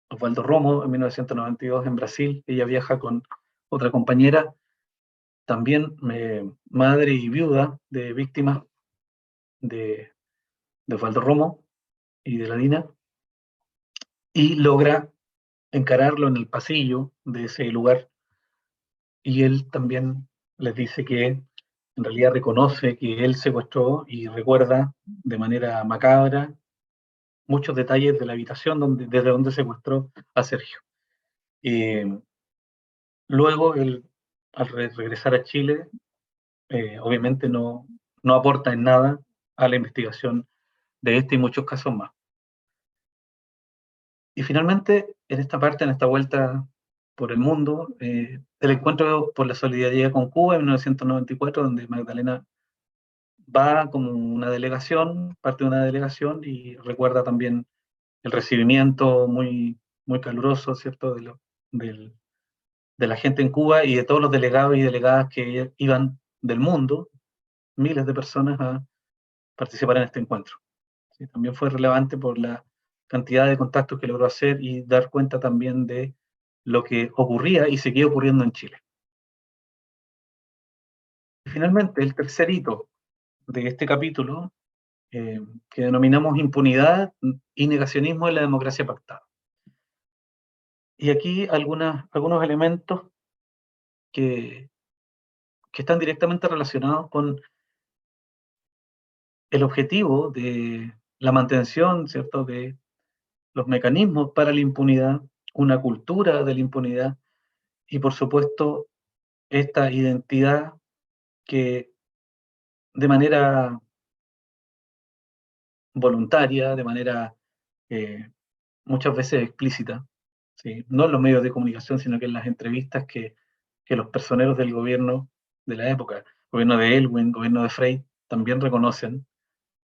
Osvaldo Romo, en 1992 en Brasil. Ella viaja con otra compañera, también madre y viuda de víctimas de Osvaldo Romo y de la Dina, y logra encararlo en el pasillo de ese lugar, y él también les dice que en realidad reconoce que él secuestró y recuerda de manera macabra muchos detalles de la habitación desde donde secuestró a Sergio. Luego, él, al regresar a Chile, obviamente no aporta en nada a la investigación de este y muchos casos más. Y finalmente, en esta parte, en esta vuelta por el mundo, el encuentro por la solidaridad con Cuba en 1994, donde Magdalena va como una delegación, parte de una delegación, y recuerda también el recibimiento muy, muy caluroso, ¿cierto?, de la gente en Cuba y de todos los delegados y delegadas que iban del mundo, miles de personas, a participar en este encuentro. ¿Sí? También fue relevante por la cantidad de contactos que logró hacer y dar cuenta también de lo que ocurría y seguía ocurriendo en Chile. Y finalmente, el tercer hito de este capítulo, que denominamos impunidad y negacionismo en la democracia pactada. Y aquí algunos elementos que están directamente relacionados con el objetivo de la mantención, ¿cierto?, de los mecanismos para la impunidad, una cultura de la impunidad, y por supuesto esta identidad que de manera voluntaria, de manera muchas veces explícita, ¿sí?, no en los medios de comunicación, sino que en las entrevistas que los personeros del gobierno de la época, gobierno de Elwin, gobierno de Frey, también reconocen,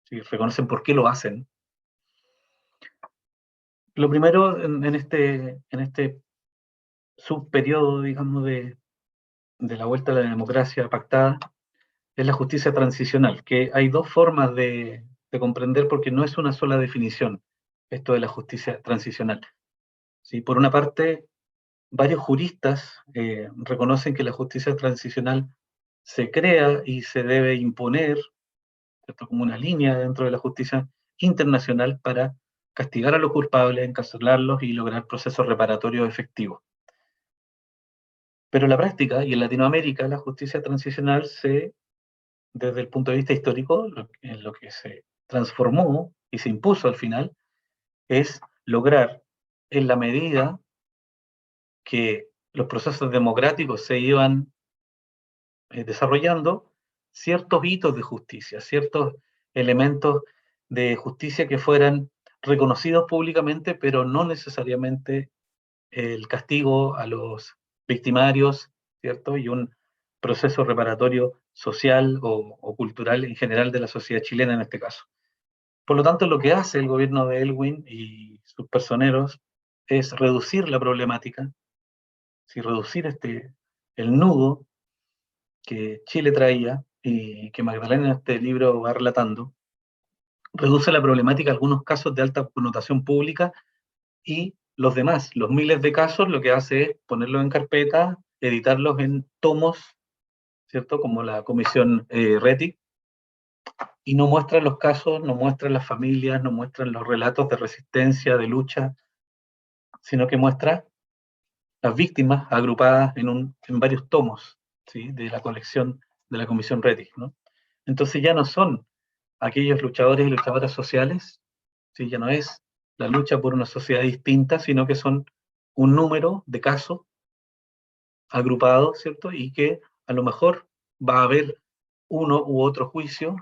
¿sí?, reconocen por qué lo hacen. Lo primero en este subperiodo, digamos, de la vuelta a la democracia pactada, es la justicia transicional, que hay dos formas de comprender, porque no es una sola definición esto de la justicia transicional. ¿Sí? Por una parte, varios juristas reconocen que la justicia transicional se crea y se debe imponer, ¿cierto?, como una línea dentro de la justicia internacional para castigar a los culpables, encarcelarlos y lograr procesos reparatorios efectivos. Pero en la práctica, y en Latinoamérica, la justicia transicional se desde el punto de vista histórico, en lo que se transformó y se impuso al final, es lograr, en la medida que los procesos democráticos se iban desarrollando, ciertos hitos de justicia, ciertos elementos de justicia que fueran reconocidos públicamente, pero no necesariamente el castigo a los victimarios, ¿cierto? Y un proceso reparatorio social o cultural en general de la sociedad chilena en este caso. Por lo tanto, lo que hace el gobierno de Elwin y sus personeros es reducir la problemática, ¿sí? Reducir el nudo que Chile traía y que Magdalena en este libro va relatando, reduce la problemática a algunos casos de alta connotación pública y los demás, los miles de casos, lo que hace es ponerlos en carpeta, editarlos en tomos, ¿cierto? Como la comisión RETI, y no muestran los casos, no muestran las familias, no muestran los relatos de resistencia, de lucha, sino que muestra las víctimas agrupadas en varios tomos, ¿sí? De la colección de la comisión RETI, ¿no? Entonces ya no son aquellos luchadores y luchadoras sociales, ¿sí? Ya no es la lucha por una sociedad distinta, sino que son un número de casos agrupados, ¿cierto? Y que a lo mejor va a haber uno u otro juicio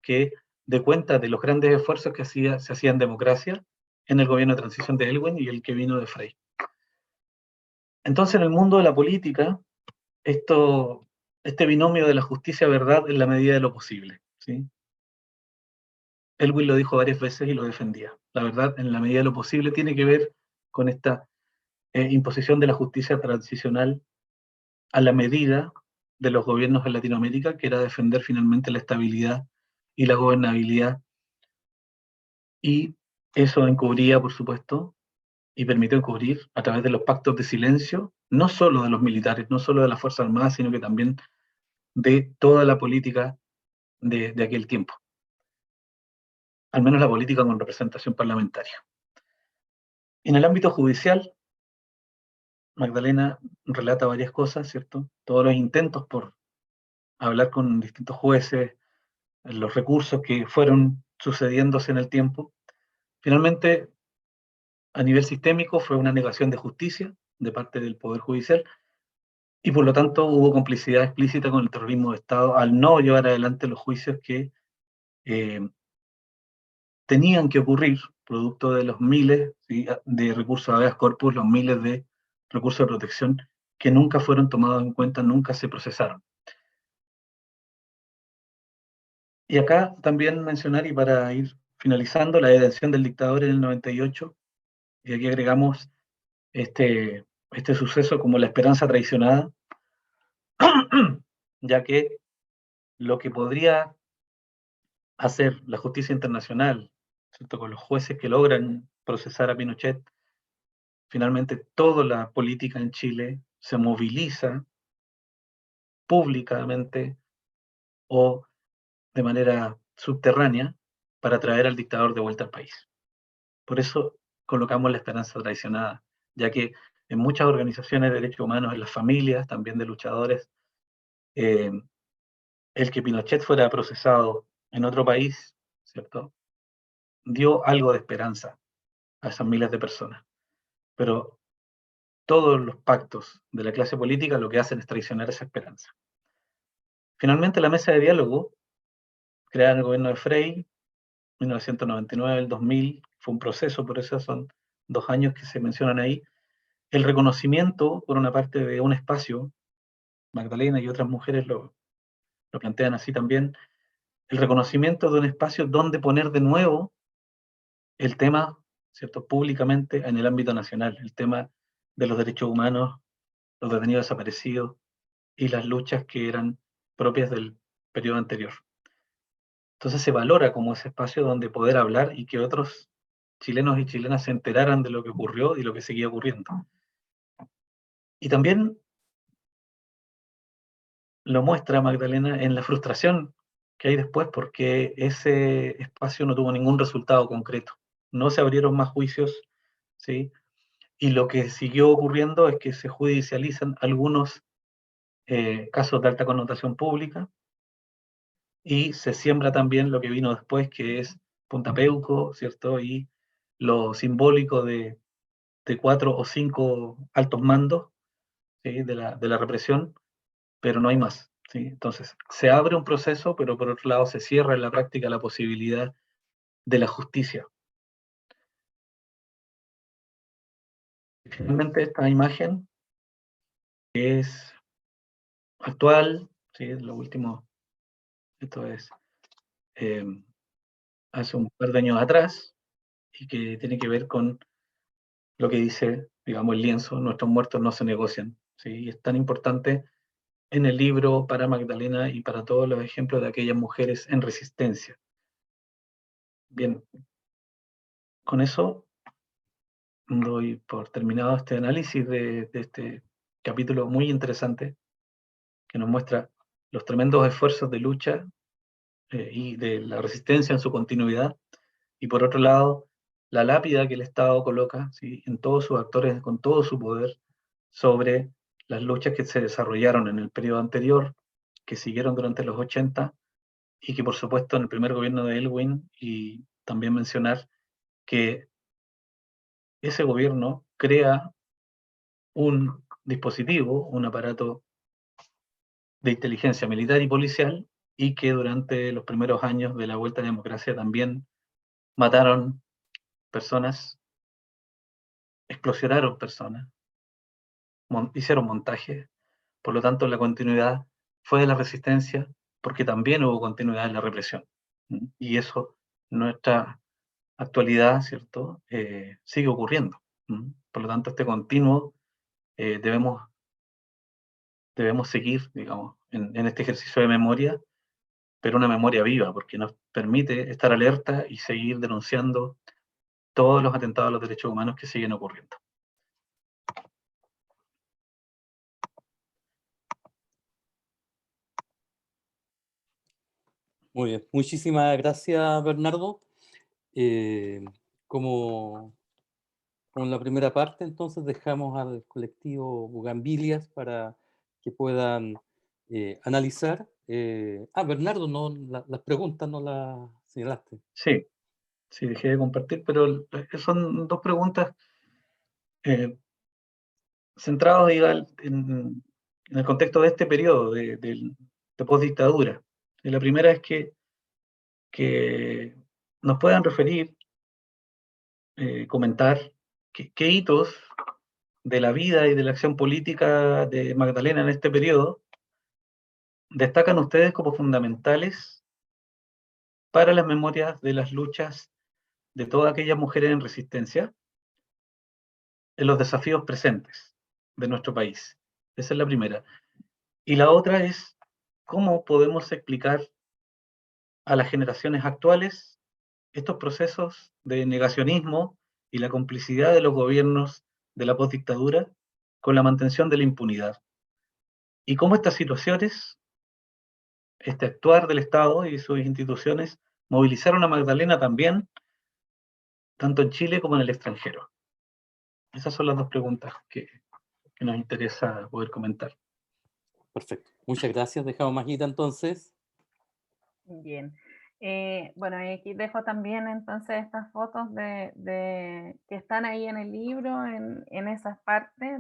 que dé cuenta de los grandes esfuerzos que se hacían en democracia en el gobierno de transición de Elwin y el que vino de Frey. Entonces, en el mundo de la política, este binomio de la justicia-verdad en la medida de lo posible, ¿sí? Elwin lo dijo varias veces y lo defendía. La verdad, en la medida de lo posible, tiene que ver con esta imposición de la justicia transicional a la medida de los gobiernos en Latinoamérica, que era defender finalmente la estabilidad y la gobernabilidad. Y eso encubría, por supuesto, y permitió encubrir a través de los pactos de silencio, no solo de los militares, no solo de las Fuerzas Armadas, sino que también de toda la política de aquel tiempo. Al menos la política con representación parlamentaria. En el ámbito judicial, Magdalena relata varias cosas, ¿cierto? Todos los intentos por hablar con distintos jueces, los recursos que fueron sucediéndose en el tiempo. Finalmente, a nivel sistémico, fue una negación de justicia de parte del Poder Judicial y por lo tanto hubo complicidad explícita con el terrorismo de Estado al no llevar adelante los juicios que tenían que ocurrir, producto de los miles, ¿sí?, de recursos habeas corpus, los miles de recursos de protección que nunca fueron tomados en cuenta, nunca se procesaron. Y acá también mencionar, y para ir finalizando, la detención del dictador en el 98, y aquí agregamos este suceso como la esperanza traicionada, ya que lo que podría hacer la justicia internacional, ¿cierto?, con los jueces que logran procesar a Pinochet, finalmente toda la política en Chile se moviliza públicamente o de manera subterránea para traer al dictador de vuelta al país. Por eso colocamos la esperanza traicionada, ya que en muchas organizaciones de derechos humanos, en las familias también de luchadores, el que Pinochet fuera procesado en otro país, ¿cierto?, dio algo de esperanza a esas miles de personas. Pero todos los pactos de la clase política lo que hacen es traicionar esa esperanza. Finalmente, la mesa de diálogo, creada en el gobierno de Frey, 1999, el 2000, fue un proceso, por eso son 2 años que se mencionan ahí. El reconocimiento, por una parte, de un espacio, Magdalena y otras mujeres lo plantean así también, el reconocimiento de un espacio donde poner de nuevo el tema, ¿cierto?, públicamente en el ámbito nacional, el tema de los derechos humanos, los detenidos desaparecidos y las luchas que eran propias del periodo anterior. Entonces se valora como ese espacio donde poder hablar y que otros chilenos y chilenas se enteraran de lo que ocurrió y lo que seguía ocurriendo. Y también lo muestra Magdalena en la frustración que hay después porque ese espacio no tuvo ningún resultado concreto. No se abrieron más juicios, ¿sí? Y lo que siguió ocurriendo es que se judicializan algunos casos de alta connotación pública, y se siembra también lo que vino después, que es Punta Peuco, ¿cierto? Y lo simbólico de 4 o 5 altos mandos, ¿sí? de la represión, pero no hay más, ¿sí? Entonces, se abre un proceso, pero por otro lado se cierra en la práctica la posibilidad de la justicia. Finalmente, esta imagen es actual, ¿sí? Lo último, esto es hace un par de años atrás, y que tiene que ver con lo que dice, digamos, el lienzo: nuestros muertos no se negocian, ¿sí? Y es tan importante en el libro para Magdalena y para todos los ejemplos de aquellas mujeres en resistencia. Bien, con eso doy por terminado este análisis de este capítulo muy interesante que nos muestra los tremendos esfuerzos de lucha y de la resistencia en su continuidad, y por otro lado, la lápida que el Estado coloca, ¿sí? en todos sus actores, con todo su poder, sobre las luchas que se desarrollaron en el periodo anterior, que siguieron durante los 80, y que por supuesto en el primer gobierno de Elwin, y también mencionar que ese gobierno crea un dispositivo, un aparato de inteligencia militar y policial, y que durante los primeros años de la vuelta a la democracia también mataron personas, explosionaron personas, hicieron montajes. Por lo tanto, la continuidad fue de la resistencia, porque también hubo continuidad en la represión. Y eso, nuestra actualidad, ¿cierto? Sigue ocurriendo. Por lo tanto, este continuo debemos seguir, digamos, en este ejercicio de memoria, pero una memoria viva, porque nos permite estar alerta y seguir denunciando todos los atentados a los derechos humanos que siguen ocurriendo. Muy bien, muchísimas gracias, Bernardo. Como en la primera parte, entonces dejamos al colectivo Bugambilias para que puedan analizar. Bernardo, no, las preguntas no las señalaste. Sí, sí, dejé de compartir, pero son dos preguntas centradas en el contexto de este periodo de postdictadura. Y la primera es que nos puedan referir, comentar qué hitos de la vida y de la acción política de Magdalena en este periodo destacan ustedes como fundamentales para las memorias de las luchas de todas aquellas mujeres en resistencia en los desafíos presentes de nuestro país. Esa es la primera. Y la otra es cómo podemos explicar a las generaciones actuales estos procesos de negacionismo y la complicidad de los gobiernos de la postdictadura con la mantención de la impunidad. Y cómo estas situaciones, este actuar del Estado y sus instituciones, movilizaron a Magdalena también, tanto en Chile como en el extranjero. Esas son las dos preguntas que nos interesa poder comentar. Perfecto. Muchas gracias. Dejamos Majita entonces. Bien. Bueno, aquí dejo también entonces estas fotos que están ahí en el libro, en esas partes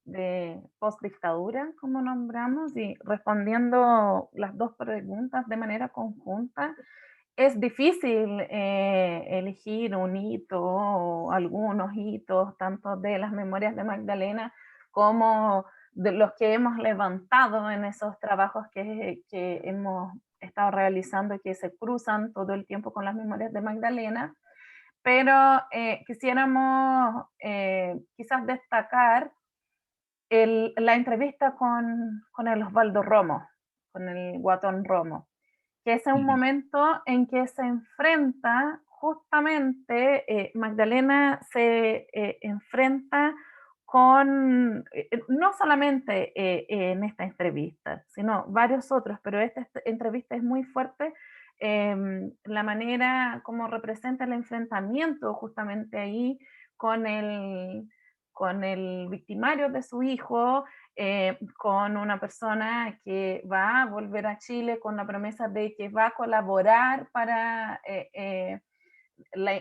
de postdictadura, como nombramos, y respondiendo las dos preguntas de manera conjunta. Es difícil elegir un hito o algunos hitos, tanto de las memorias de Magdalena como de los que hemos levantado en esos trabajos que hemos estado realizando y que se cruzan todo el tiempo con las memorias de Magdalena, pero quisiéramos quizás destacar la entrevista con el Osvaldo Romo, con el Guatón Romo, que es un momento en que se enfrenta justamente, Magdalena se enfrenta con, no solamente en esta entrevista, sino varios otros, pero esta entrevista es muy fuerte, la manera como representa el enfrentamiento justamente ahí con el, con el victimario de su hijo, con una persona que va a volver a Chile con la promesa de que va a colaborar para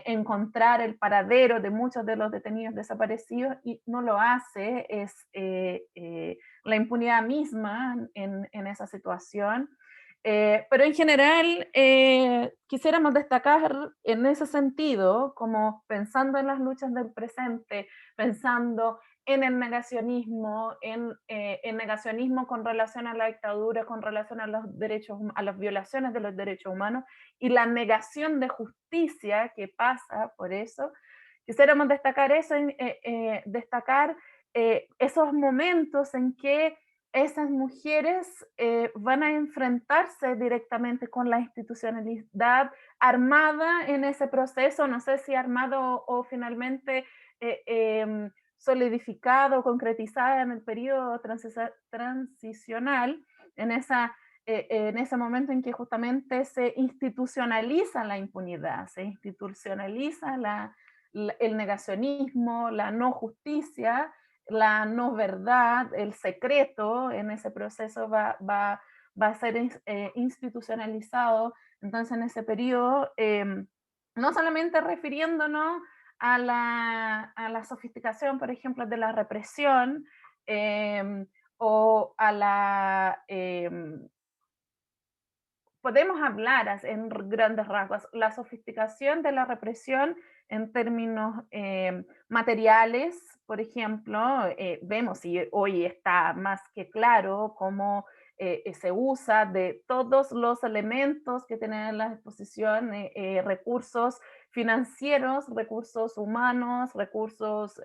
encontrar el paradero de muchos de los detenidos desaparecidos, y no lo hace, es la impunidad misma en esa situación. Pero en general quisiéramos destacar en ese sentido, como pensando en las luchas del presente, pensando en el negacionismo, en negacionismo con relación a la dictadura, con relación a los derechos, a las violaciones de los derechos humanos y la negación de justicia que pasa por eso. Quisiéramos destacar eso, destacar esos momentos en que esas mujeres van a enfrentarse directamente con la institucionalidad armada en ese proceso, no sé si armado o finalmente solidificado, concretizada en el periodo transicional, en ese momento en que justamente se institucionaliza la impunidad, se institucionaliza el negacionismo, la no justicia, la no verdad, el secreto en ese proceso va a ser institucionalizado. Entonces, en ese periodo, no solamente refiriéndonos a la sofisticación, por ejemplo, de la represión, o a la... podemos hablar en grandes rasgos, la sofisticación de la represión en términos materiales, por ejemplo, vemos y hoy está más que claro cómo se usa de todos los elementos que tienen a la disposición, recursos financieros, recursos humanos, recursos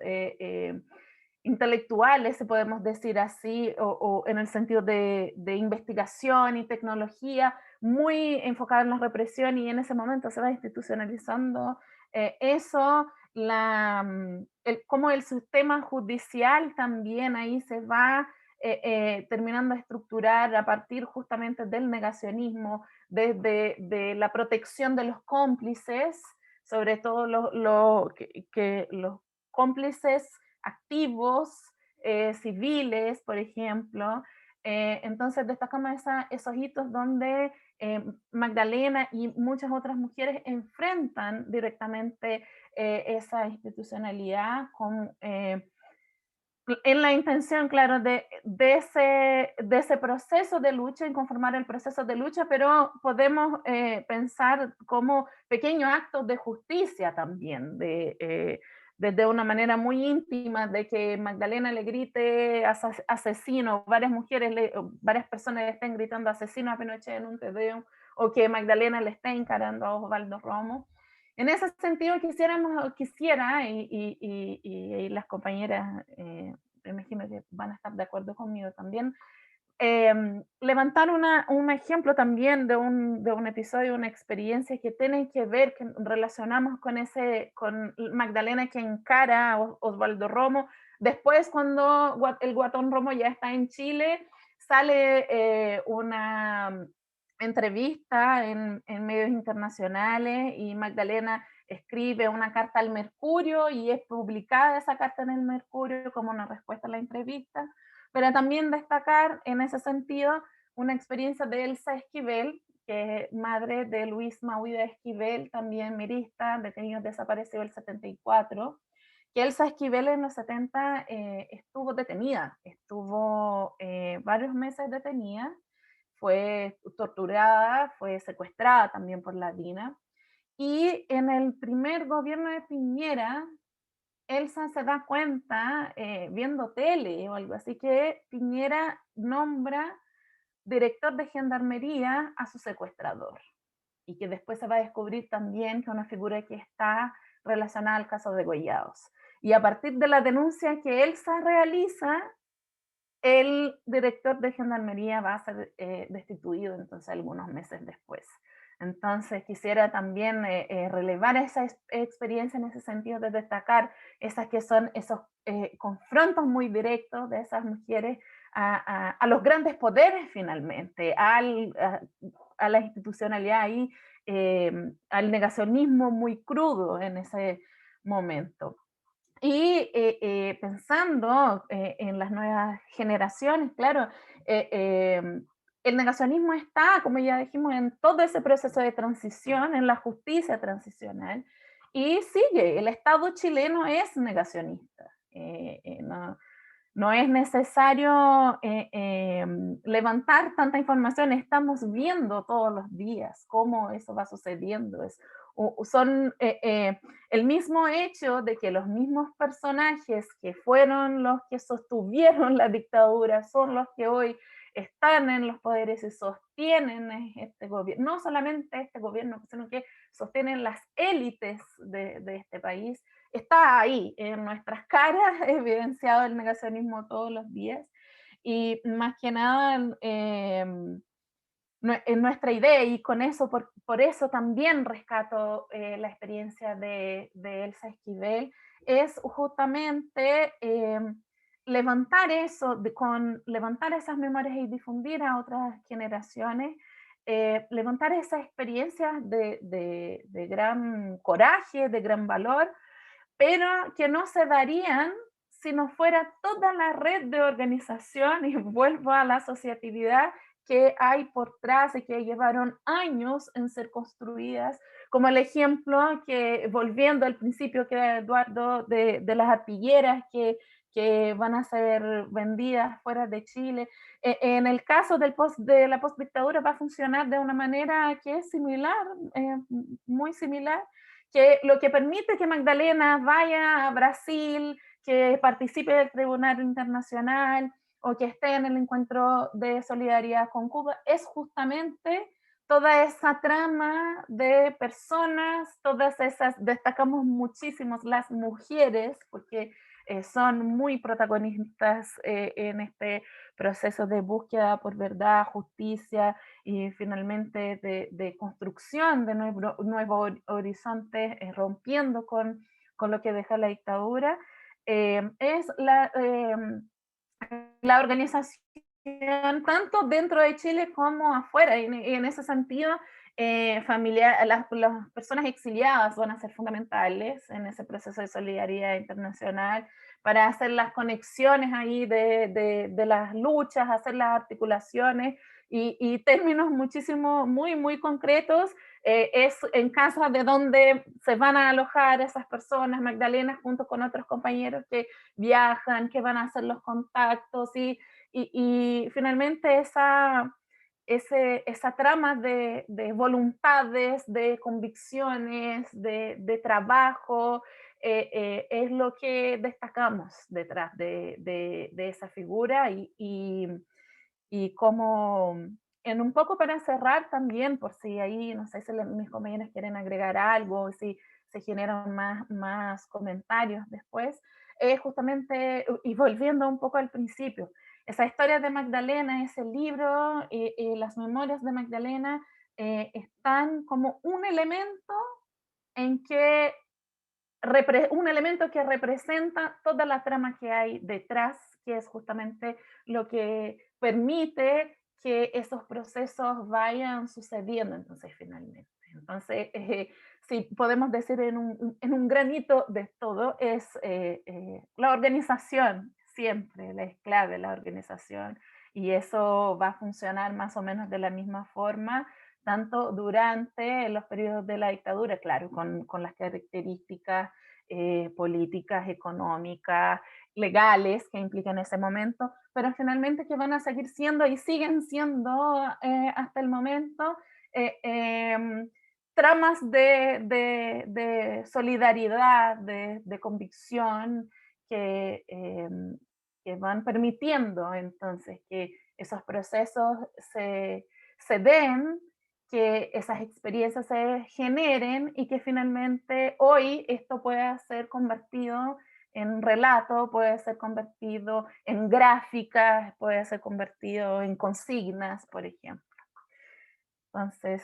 intelectuales, si podemos decir así, o en el sentido de investigación y tecnología, muy enfocada en la represión, y en ese momento se va institucionalizando eso, cómo el sistema judicial también ahí se va terminando a estructurar a partir justamente del negacionismo, de la protección de los cómplices, sobre todo los cómplices activos, civiles, por ejemplo. Entonces destacamos esos hitos donde Magdalena y muchas otras mujeres enfrentan directamente esa institucionalidad con, en la intención, claro, de ese proceso de lucha, en conformar el proceso de lucha, pero podemos pensar como pequeños actos de justicia también, desde una manera muy íntima, de que Magdalena le grite asesino, varias personas le estén gritando asesino a Pinochet en un Tedeum, o que Magdalena le esté encarando a Osvaldo Romo. En ese sentido quisiera, y las compañeras me imagino que van a estar de acuerdo conmigo también, levantar un ejemplo también de un episodio, una experiencia que tiene que ver, que relacionamos con Magdalena que encara a Osvaldo Romo. Después, cuando el Guatón Romo ya está en Chile, sale una entrevista en medios internacionales y Magdalena escribe una carta al Mercurio y es publicada esa carta en el Mercurio como una respuesta a la entrevista. Pero también destacar en ese sentido una experiencia de Elsa Esquivel, que es madre de Luis Mahuida Esquivel, también mirista, detenido desaparecido el 74, que Elsa Esquivel en los 70 estuvo detenida, estuvo varios meses detenida, fue torturada, fue secuestrada también por la DINA, y en el primer gobierno de Piñera, Elsa se da cuenta, viendo tele o algo así, que Piñera nombra director de gendarmería a su secuestrador, y que después se va a descubrir también que una figura que está relacionada al caso de Goyados. Y a partir de la denuncia que Elsa realiza, el director de gendarmería va a ser destituido entonces algunos meses después. Entonces quisiera también relevar esa experiencia en ese sentido, de destacar esas que son esos confrontos muy directos de esas mujeres a los grandes poderes finalmente, a la institucionalidad y al negacionismo muy crudo en ese momento. Y pensando en las nuevas generaciones, claro, el negacionismo está, como ya dijimos, en todo ese proceso de transición, en la justicia transicional, y sigue, el Estado chileno es negacionista. No es necesario levantar tanta información, estamos viendo todos los días cómo eso va sucediendo. Son el mismo hecho de que los mismos personajes que fueron los que sostuvieron la dictadura son los que hoy están en los poderes y sostienen este gobierno, no solamente este gobierno, sino que sostienen las élites de este país. Está ahí en nuestras caras, evidenciado el negacionismo todos los días, y más que nada en nuestra idea, y con eso, por eso también rescato la experiencia de Elsa Esquivel, es justamente levantar eso, levantar esas memorias y difundir a otras generaciones, levantar esas experiencias de gran coraje, de gran valor, pero que no se darían si no fuera toda la red de organización, y vuelvo a la asociatividad que hay por detrás y que llevaron años en ser construidas, como el ejemplo que, volviendo al principio que era Eduardo, de las arpilleras que van a ser vendidas fuera de Chile. En el caso de la postdictadura va a funcionar de una manera que es similar, muy similar, que lo que permite que Magdalena vaya a Brasil, que participe del Tribunal Internacional o que esté en el encuentro de solidaridad con Cuba, es justamente toda esa trama de personas, todas esas, destacamos muchísimo las mujeres, porque son muy protagonistas en este proceso de búsqueda por verdad, justicia y finalmente de construcción de nuevos horizontes, rompiendo con lo que deja la dictadura. Es la organización tanto dentro de Chile como afuera, y en ese sentido las personas exiliadas van a ser fundamentales en ese proceso de solidaridad internacional para hacer las conexiones ahí de las luchas, hacer las articulaciones y términos muchísimo, muy concretos. Es en casa de donde se van a alojar esas personas, Magdalena, junto con otros compañeros que viajan, que van a hacer los contactos y finalmente esa trama de voluntades, de convicciones, de trabajo, es lo que destacamos detrás de esa figura y como en un poco para cerrar también, por si ahí, no sé si mis compañeros quieren agregar algo, si se generan más comentarios después, justamente, y volviendo un poco al principio, esa historia de Magdalena, ese libro, las memorias de Magdalena, están como un elemento en que un elemento que representa toda la trama que hay detrás, que es justamente lo que permite que esos procesos vayan sucediendo entonces finalmente. Entonces, si podemos decir en un granito de todo, es la organización, siempre es clave la organización, y eso va a funcionar más o menos de la misma forma tanto durante los periodos de la dictadura, claro, con las características políticas, económicas, legales que implican ese momento, pero finalmente que van a seguir siendo y siguen siendo hasta el momento tramas de solidaridad, de convicción que van permitiendo entonces que esos procesos se den, que esas experiencias se generen y que finalmente hoy esto pueda ser convertido en relato, puede ser convertido en gráficas, puede ser convertido en consignas, por ejemplo. Entonces,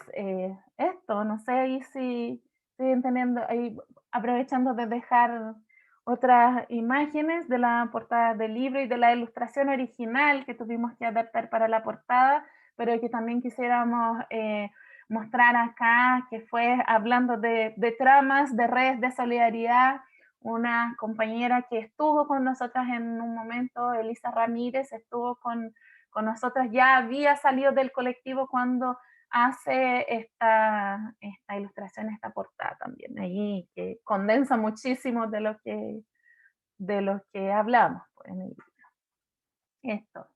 esto, no sé ahí si siguen teniendo, ahí aprovechando de dejar otras imágenes de la portada del libro y de la ilustración original que tuvimos que adaptar para la portada, pero que también quisiéramos mostrar acá, que fue hablando de tramas, de redes de solidaridad, una compañera que estuvo con nosotras en un momento, Elisa Ramírez, estuvo con nosotras, ya había salido del colectivo cuando hace esta ilustración, esta portada también, ahí que condensa muchísimo de lo que hablamos pues, en el libro. Esto.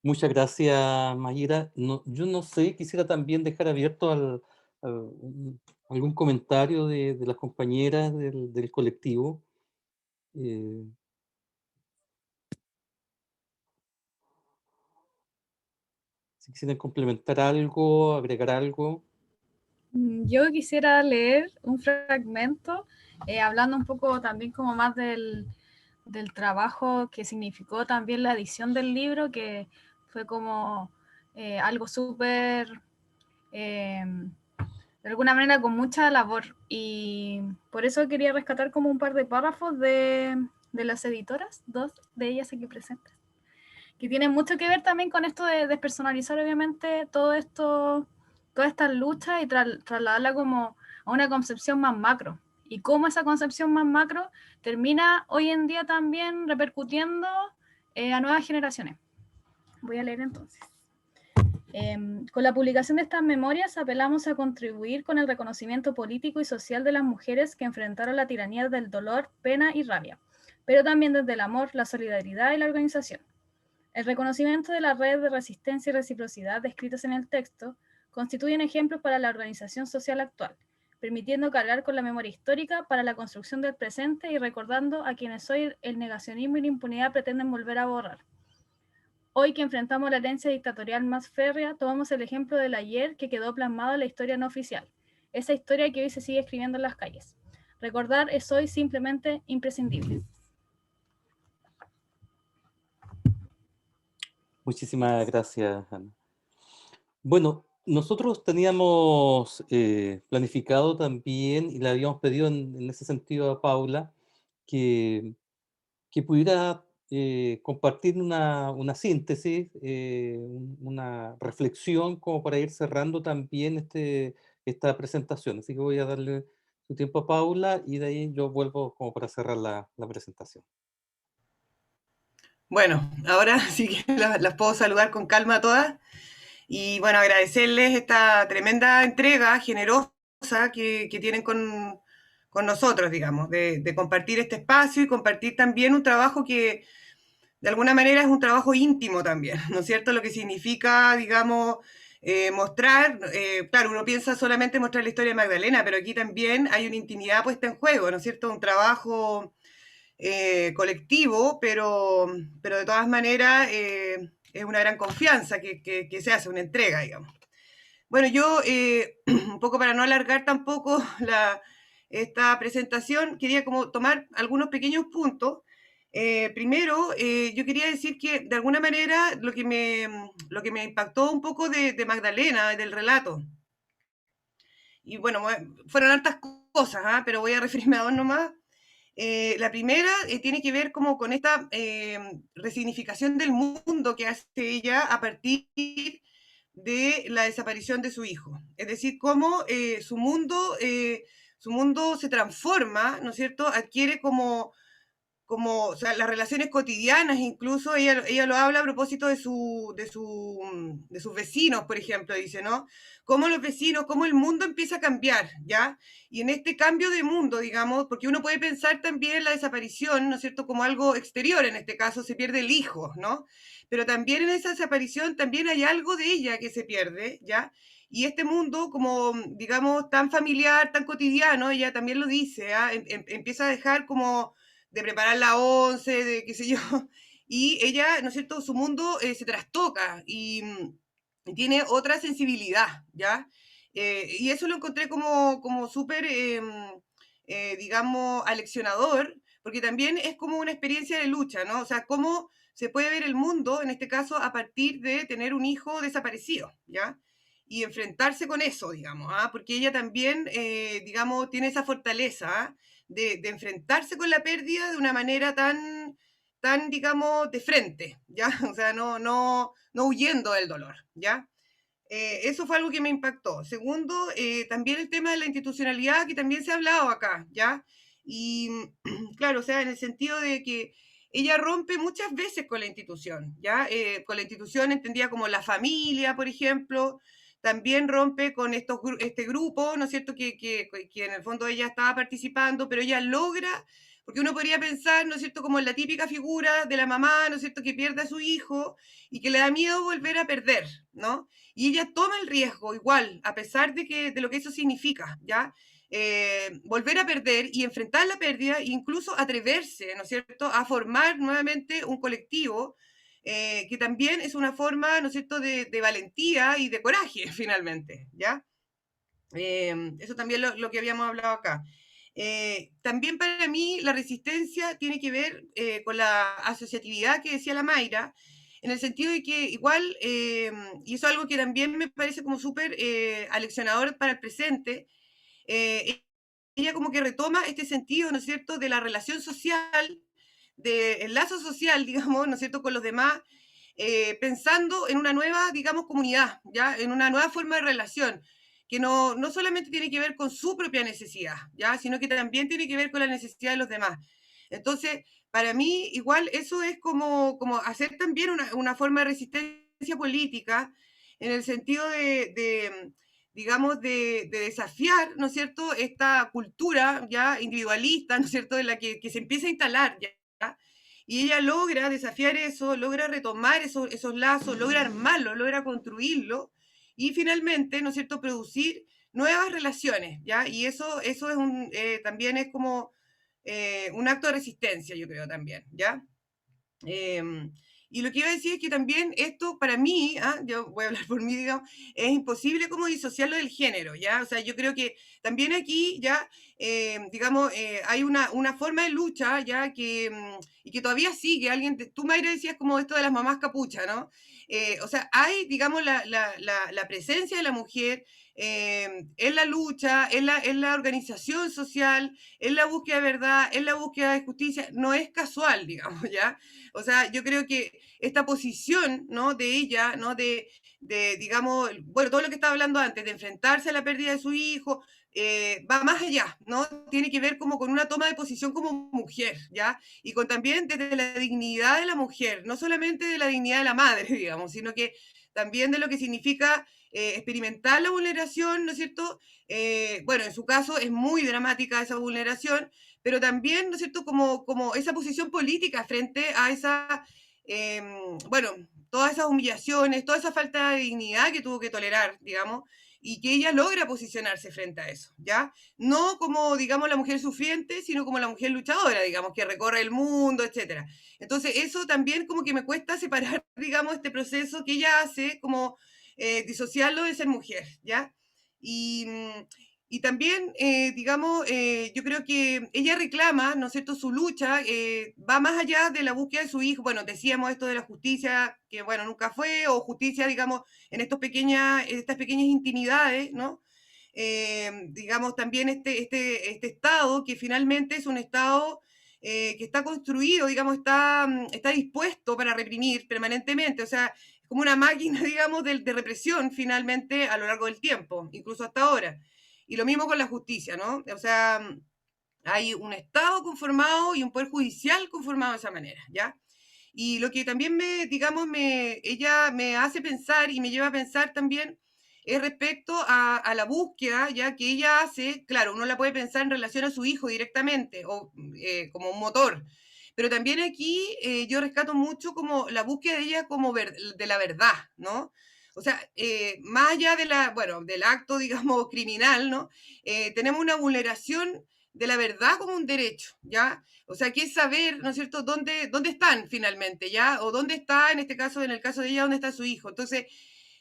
Muchas gracias, Mayra. Yo no sé, quisiera también dejar abierto algún comentario de las compañeras del colectivo. Si quisieran complementar algo, agregar algo. Yo quisiera leer un fragmento, hablando un poco también como más del trabajo que significó también la edición del libro, que fue como algo súper, de alguna manera, con mucha labor. Y por eso quería rescatar como un par de párrafos de las editoras, dos de ellas aquí presentes, que tienen mucho que ver también con esto de despersonalizar, obviamente, todo esto, todas estas luchas y trasladarla como a una concepción más macro. Y cómo esa concepción más macro termina hoy en día también repercutiendo a nuevas generaciones. Voy a leer entonces. Con la publicación de estas memorias apelamos a contribuir con el reconocimiento político y social de las mujeres que enfrentaron la tiranía del dolor, pena y rabia, pero también desde el amor, la solidaridad y la organización. El reconocimiento de la red de resistencia y reciprocidad descritas en el texto constituyen ejemplos para la organización social actual, permitiendo cargar con la memoria histórica para la construcción del presente y recordando a quienes hoy el negacionismo y la impunidad pretenden volver a borrar. Hoy que enfrentamos la herencia dictatorial más férrea, tomamos el ejemplo del ayer que quedó plasmado en la historia no oficial, esa historia que hoy se sigue escribiendo en las calles. Recordar es hoy simplemente imprescindible. Muchísimas gracias, Ana. Bueno, nosotros teníamos planificado también, y le habíamos pedido en ese sentido a Paula, que pudiera compartir una síntesis, una reflexión como para ir cerrando también esta presentación. Así que voy a darle su tiempo a Paula y de ahí yo vuelvo como para cerrar la presentación. Bueno, ahora sí que las puedo saludar con calma a todas y bueno, agradecerles esta tremenda entrega generosa que tienen con nosotros, digamos, de compartir este espacio y compartir también un trabajo que de alguna manera es un trabajo íntimo también, ¿no es cierto? Lo que significa, digamos, mostrar, claro, uno piensa solamente mostrar la historia de Magdalena, pero aquí también hay una intimidad puesta en juego, ¿no es cierto? Un trabajo colectivo, pero de todas maneras es una gran confianza que se hace, una entrega, digamos. Bueno, yo, un poco para no alargar tampoco esta presentación, quería como tomar algunos pequeños puntos. Primero, yo quería decir que de alguna manera lo que me impactó un poco de Magdalena, del relato, y bueno, fueron hartas cosas, pero voy a referirme a dos nomás. La primera tiene que ver como con esta resignificación del mundo que hace ella a partir de la desaparición de su hijo. Es decir, cómo su mundo se transforma, ¿no es cierto? Adquiere como o sea, las relaciones cotidianas, incluso ella lo habla a propósito de sus vecinos, por ejemplo, dice, ¿no? Cómo los vecinos, cómo el mundo empieza a cambiar, ¿ya? Y en este cambio de mundo, digamos, porque uno puede pensar también en la desaparición, ¿no es cierto?, como algo exterior, en este caso se pierde el hijo, ¿no? Pero también en esa desaparición también hay algo de ella que se pierde, ¿ya? Y este mundo, como, digamos, tan familiar, tan cotidiano, ella también lo dice, empieza a dejar como de preparar la once, de qué sé yo, y ella, ¿no es cierto?, su mundo se trastoca y tiene otra sensibilidad, ¿ya? Y eso lo encontré como súper, digamos, aleccionador, porque también es como una experiencia de lucha, ¿no? O sea, cómo se puede ver el mundo, en este caso, a partir de tener un hijo desaparecido, ¿ya? Y enfrentarse con eso, digamos, porque ella también, digamos, tiene esa fortaleza, de enfrentarse con la pérdida de una manera tan, digamos, de frente, ¿ya? O sea, no huyendo del dolor, ¿ya? Eso fue algo que me impactó. Segundo, también el tema de la institucionalidad, que también se ha hablado acá, ¿ya? Y claro, o sea, en el sentido de que ella rompe muchas veces con la institución, ¿ya? Con la institución entendida como la familia, por ejemplo, también rompe con este grupo, ¿no es cierto?, que en el fondo ella estaba participando, pero ella logra, porque uno podría pensar, ¿no es cierto?, como en la típica figura de la mamá, ¿no es cierto?, que pierde a su hijo y que le da miedo volver a perder, ¿no? Y ella toma el riesgo igual, a pesar de lo que eso significa, ¿ya? Volver a perder y enfrentar la pérdida, incluso atreverse, ¿no es cierto?, a formar nuevamente un colectivo, que también es una forma, ¿no es cierto?, de valentía y de coraje, finalmente, ¿ya? Eso también lo que habíamos hablado acá. También para mí la resistencia tiene que ver con la asociatividad que decía la Mayra, en el sentido de que igual, y eso es algo que también me parece como súper aleccionador para el presente, ella como que retoma este sentido, ¿no es cierto?, de la relación social, del lazo social, digamos, ¿no es cierto?, con los demás, pensando en una nueva, digamos, comunidad, ¿ya? En una nueva forma de relación, que no solamente tiene que ver con su propia necesidad, ¿ya? Sino que también tiene que ver con la necesidad de los demás. Entonces, para mí, igual, eso es como hacer también una forma de resistencia política, en el sentido digamos, de desafiar, ¿no es cierto?, esta cultura ya individualista, ¿no es cierto?, en la que se empieza a instalar, ¿ya? Y ella logra desafiar eso, logra retomar esos lazos, logra armarlo, logra construirlo y finalmente, ¿no es cierto?, producir nuevas relaciones, ¿ya? Y eso es también es como un acto de resistencia, yo creo también, ¿ya? Y lo que iba a decir es que también esto para mí, yo voy a hablar por mí, digamos, es imposible como disociarlo del género, ¿ya? O sea, yo creo que también aquí ya, digamos, hay una forma de lucha, ¿ya? Y que todavía sigue, tú Mayra decías como esto de las mamás capucha, ¿no? O sea, hay, digamos, la presencia de la mujer en la lucha, en la organización social, en la búsqueda de verdad, en la búsqueda de justicia, no es casual, digamos, ¿ya? O sea, yo creo que esta posición, ¿no?, de ella, ¿no?, digamos, bueno, todo lo que estaba hablando antes, de enfrentarse a la pérdida de su hijo, va más allá, ¿no? Tiene que ver como con una toma de posición como mujer, ¿ya? Y con también desde la dignidad de la mujer, no solamente de la dignidad de la madre, digamos, sino que también de lo que significa experimentar la vulneración, ¿no es cierto? Bueno, en su caso es muy dramática esa vulneración, pero también, ¿no es cierto?, como esa posición política frente a bueno, todas esas humillaciones, toda esa falta de dignidad que tuvo que tolerar, digamos, y que ella logra posicionarse frente a eso, ¿ya? No como, digamos, la mujer sufriente, sino como la mujer luchadora, digamos, que recorre el mundo, etcétera. Entonces, eso también como que me cuesta separar, digamos, este proceso que ella hace, como disociarlo de ser mujer, ¿ya? Y también, digamos, yo creo que ella reclama, ¿no es cierto?, su lucha va más allá de la búsqueda de su hijo. Bueno, decíamos esto de la justicia, que bueno, nunca fue, o justicia, digamos, en estas pequeñas intimidades, ¿no? Digamos, también este Estado, que finalmente es un Estado que está construido, digamos, está dispuesto para reprimir permanentemente, o sea, es como una máquina, digamos, de represión finalmente a lo largo del tiempo, incluso hasta ahora. Y lo mismo con la justicia, ¿no? O sea, hay un Estado conformado y un Poder Judicial conformado de esa manera, ¿ya? Y lo que también digamos, ella me hace pensar y me lleva a pensar también es respecto a la búsqueda, ya que ella hace, claro, uno la puede pensar en relación a su hijo directamente o como un motor, pero también aquí yo rescato mucho como la búsqueda de ella como de la verdad, ¿no? O sea, más allá bueno, del acto, digamos, criminal, ¿no? Tenemos una vulneración de la verdad como un derecho, ¿ya? O sea, que es saber, ¿no es cierto?, dónde están finalmente, ¿ya? O dónde está, en este caso, en el caso de ella, dónde está su hijo. Entonces,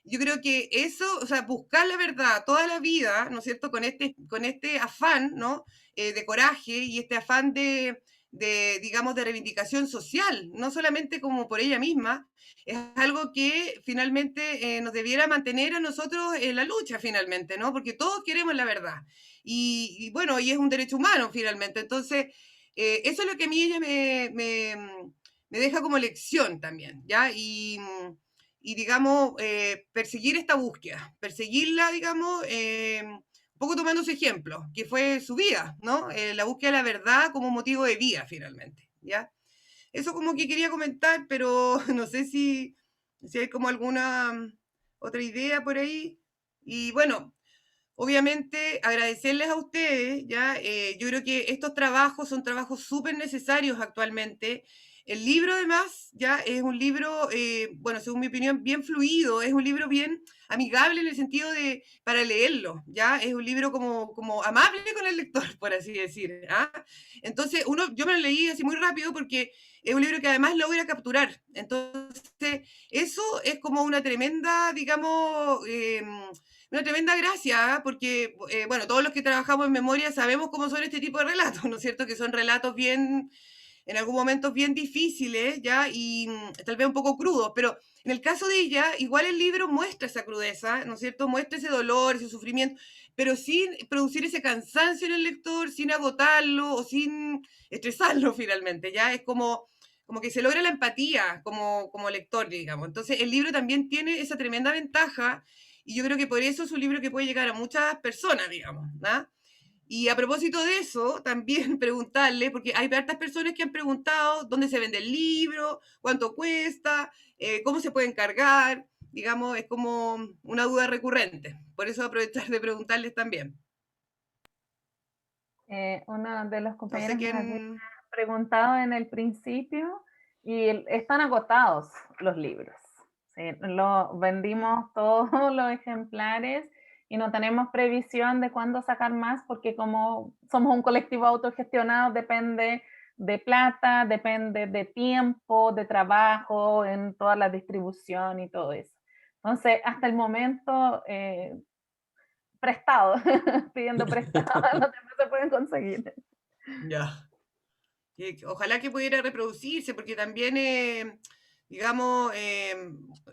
yo creo que eso, o sea, buscar la verdad toda la vida, ¿no es cierto?, con este afán, ¿no?, de coraje y este afán digamos, de reivindicación social, no solamente como por ella misma, es algo que finalmente nos debiera mantener a nosotros en la lucha finalmente, ¿no? Porque todos queremos la verdad. Y bueno, y es un derecho humano finalmente. Entonces, eso es lo que a mí ella me deja como lección también, ¿ya? digamos, perseguir esta búsqueda, perseguirla, digamos, un poco tomando su ejemplo, que fue su vida, ¿no? La búsqueda de la verdad como motivo de vida, finalmente, ¿ya? Eso como que quería comentar, pero no sé si hay como alguna otra idea por ahí. Y bueno, obviamente agradecerles a ustedes, ¿ya? Yo creo que estos trabajos son trabajos súper necesarios actualmente. El libro, además, ya es un libro, bueno, según mi opinión, bien fluido, es un libro bien amigable en el sentido de para leerlo, ¿ya? Es un libro como amable con el lector, por así decir, ¿ah? Entonces, yo me lo leí así muy rápido porque es un libro que además logra capturar. Entonces, eso es como una tremenda, digamos, una tremenda gracia, ¿ah? Porque, bueno, todos los que trabajamos en memoria sabemos cómo son este tipo de relatos, ¿no es cierto? Que son relatos bien, en algún momento bien difíciles, ¿ya? Y tal vez un poco crudos, pero en el caso de ella, igual el libro muestra esa crudeza, ¿no es cierto? Muestra ese dolor, ese sufrimiento, pero sin producir ese cansancio en el lector, sin agotarlo o sin estresarlo finalmente, ¿ya? Es como que se logra la empatía como lector, digamos. Entonces, el libro también tiene esa tremenda ventaja y yo creo que por eso es un libro que puede llegar a muchas personas, digamos, ¿no? Y a propósito de eso, también preguntarle, porque hay hartas personas que han preguntado dónde se vende el libro, cuánto cuesta, cómo se puede encargar, digamos, es como una duda recurrente. Por eso aprovechar de preguntarles también. Uno de los No sé compañeros nos había quién... preguntado en el principio y están agotados los libros. Sí, vendimos todos los ejemplares y no tenemos previsión de cuándo sacar más porque como somos un colectivo autogestionado depende de plata, depende de tiempo, de trabajo en toda la distribución y todo eso. Entonces, hasta el momento, prestado, pidiendo prestado, los demás se pueden conseguir. Ya. Ojalá que pudiera reproducirse, porque también, digamos,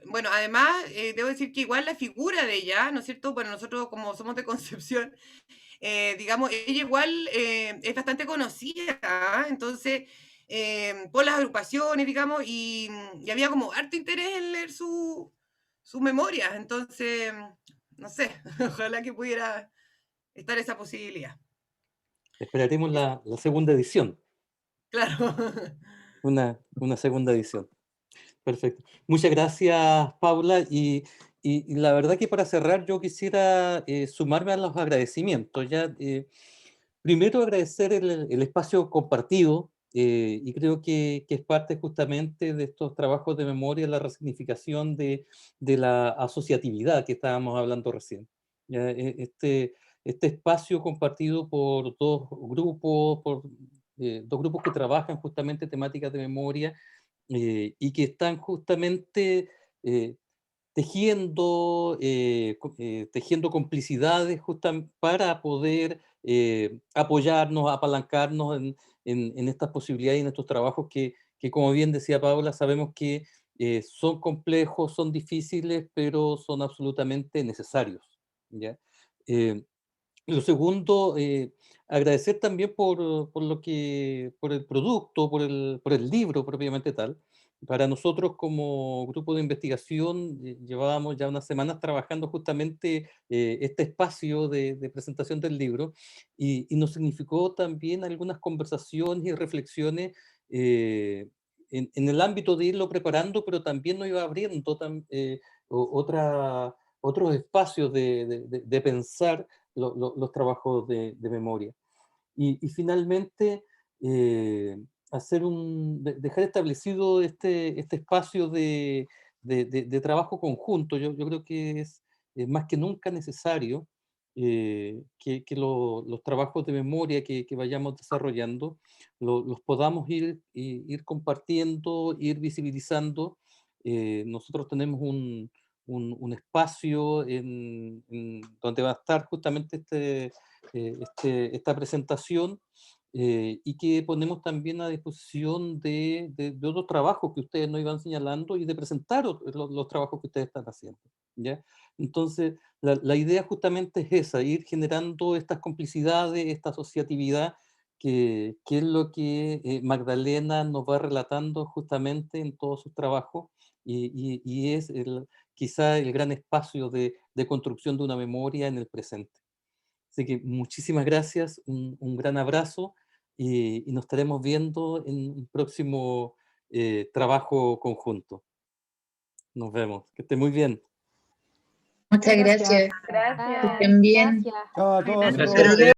bueno, además, debo decir que igual la figura de ella, ¿no es cierto? Bueno, nosotros como somos de Concepción, digamos, ella igual es bastante conocida, ¿ah? Entonces, por las agrupaciones, digamos, y había como harto interés en leer sus memorias, entonces, no sé, ojalá que pudiera estar esa posibilidad. Esperaremos la segunda edición, Claro. una segunda edición. Perfecto. Muchas gracias, Paula. Y la verdad que para cerrar yo quisiera sumarme a los agradecimientos. Ya, primero agradecer el espacio compartido y creo que es parte justamente de estos trabajos de memoria, la resignificación de la asociatividad que estábamos hablando recién. Ya, este espacio compartido por dos grupos que trabajan justamente temáticas de memoria y que están justamente tejiendo complicidades para poder apoyarnos, apalancarnos en estas posibilidades y en estos trabajos que, como bien decía Paula, sabemos que son complejos, son difíciles, pero son absolutamente necesarios, ¿ya? Eh, lo segundo, agradecer también por el producto, por el libro propiamente tal. Para nosotros como grupo de investigación llevábamos ya unas semanas trabajando justamente este espacio de presentación del libro y nos significó también algunas conversaciones y reflexiones en el ámbito de irlo preparando, pero también nos iba abriendo otros espacios de pensar los trabajos de memoria. Y finalmente, dejar establecido este espacio de trabajo conjunto. Yo creo que es más que nunca necesario que los trabajos de memoria que vayamos desarrollando los podamos ir compartiendo, ir visibilizando. Nosotros tenemos un espacio donde va a estar justamente esta presentación y que ponemos también a disposición de otros trabajos que ustedes nos iban señalando y de presentar los trabajos que ustedes están haciendo, ¿ya? Entonces, la idea justamente es esa, ir generando estas complicidades, esta asociatividad qué es lo que Magdalena nos va relatando justamente en todos sus trabajos, y es quizá el gran espacio de construcción de una memoria en el presente. Así que muchísimas gracias, un gran abrazo, y nos estaremos viendo en un próximo trabajo conjunto. Nos vemos, que esté muy bien. Muchas gracias. Gracias. Que estén bien. Gracias. Chao a todas y Gracias. todos.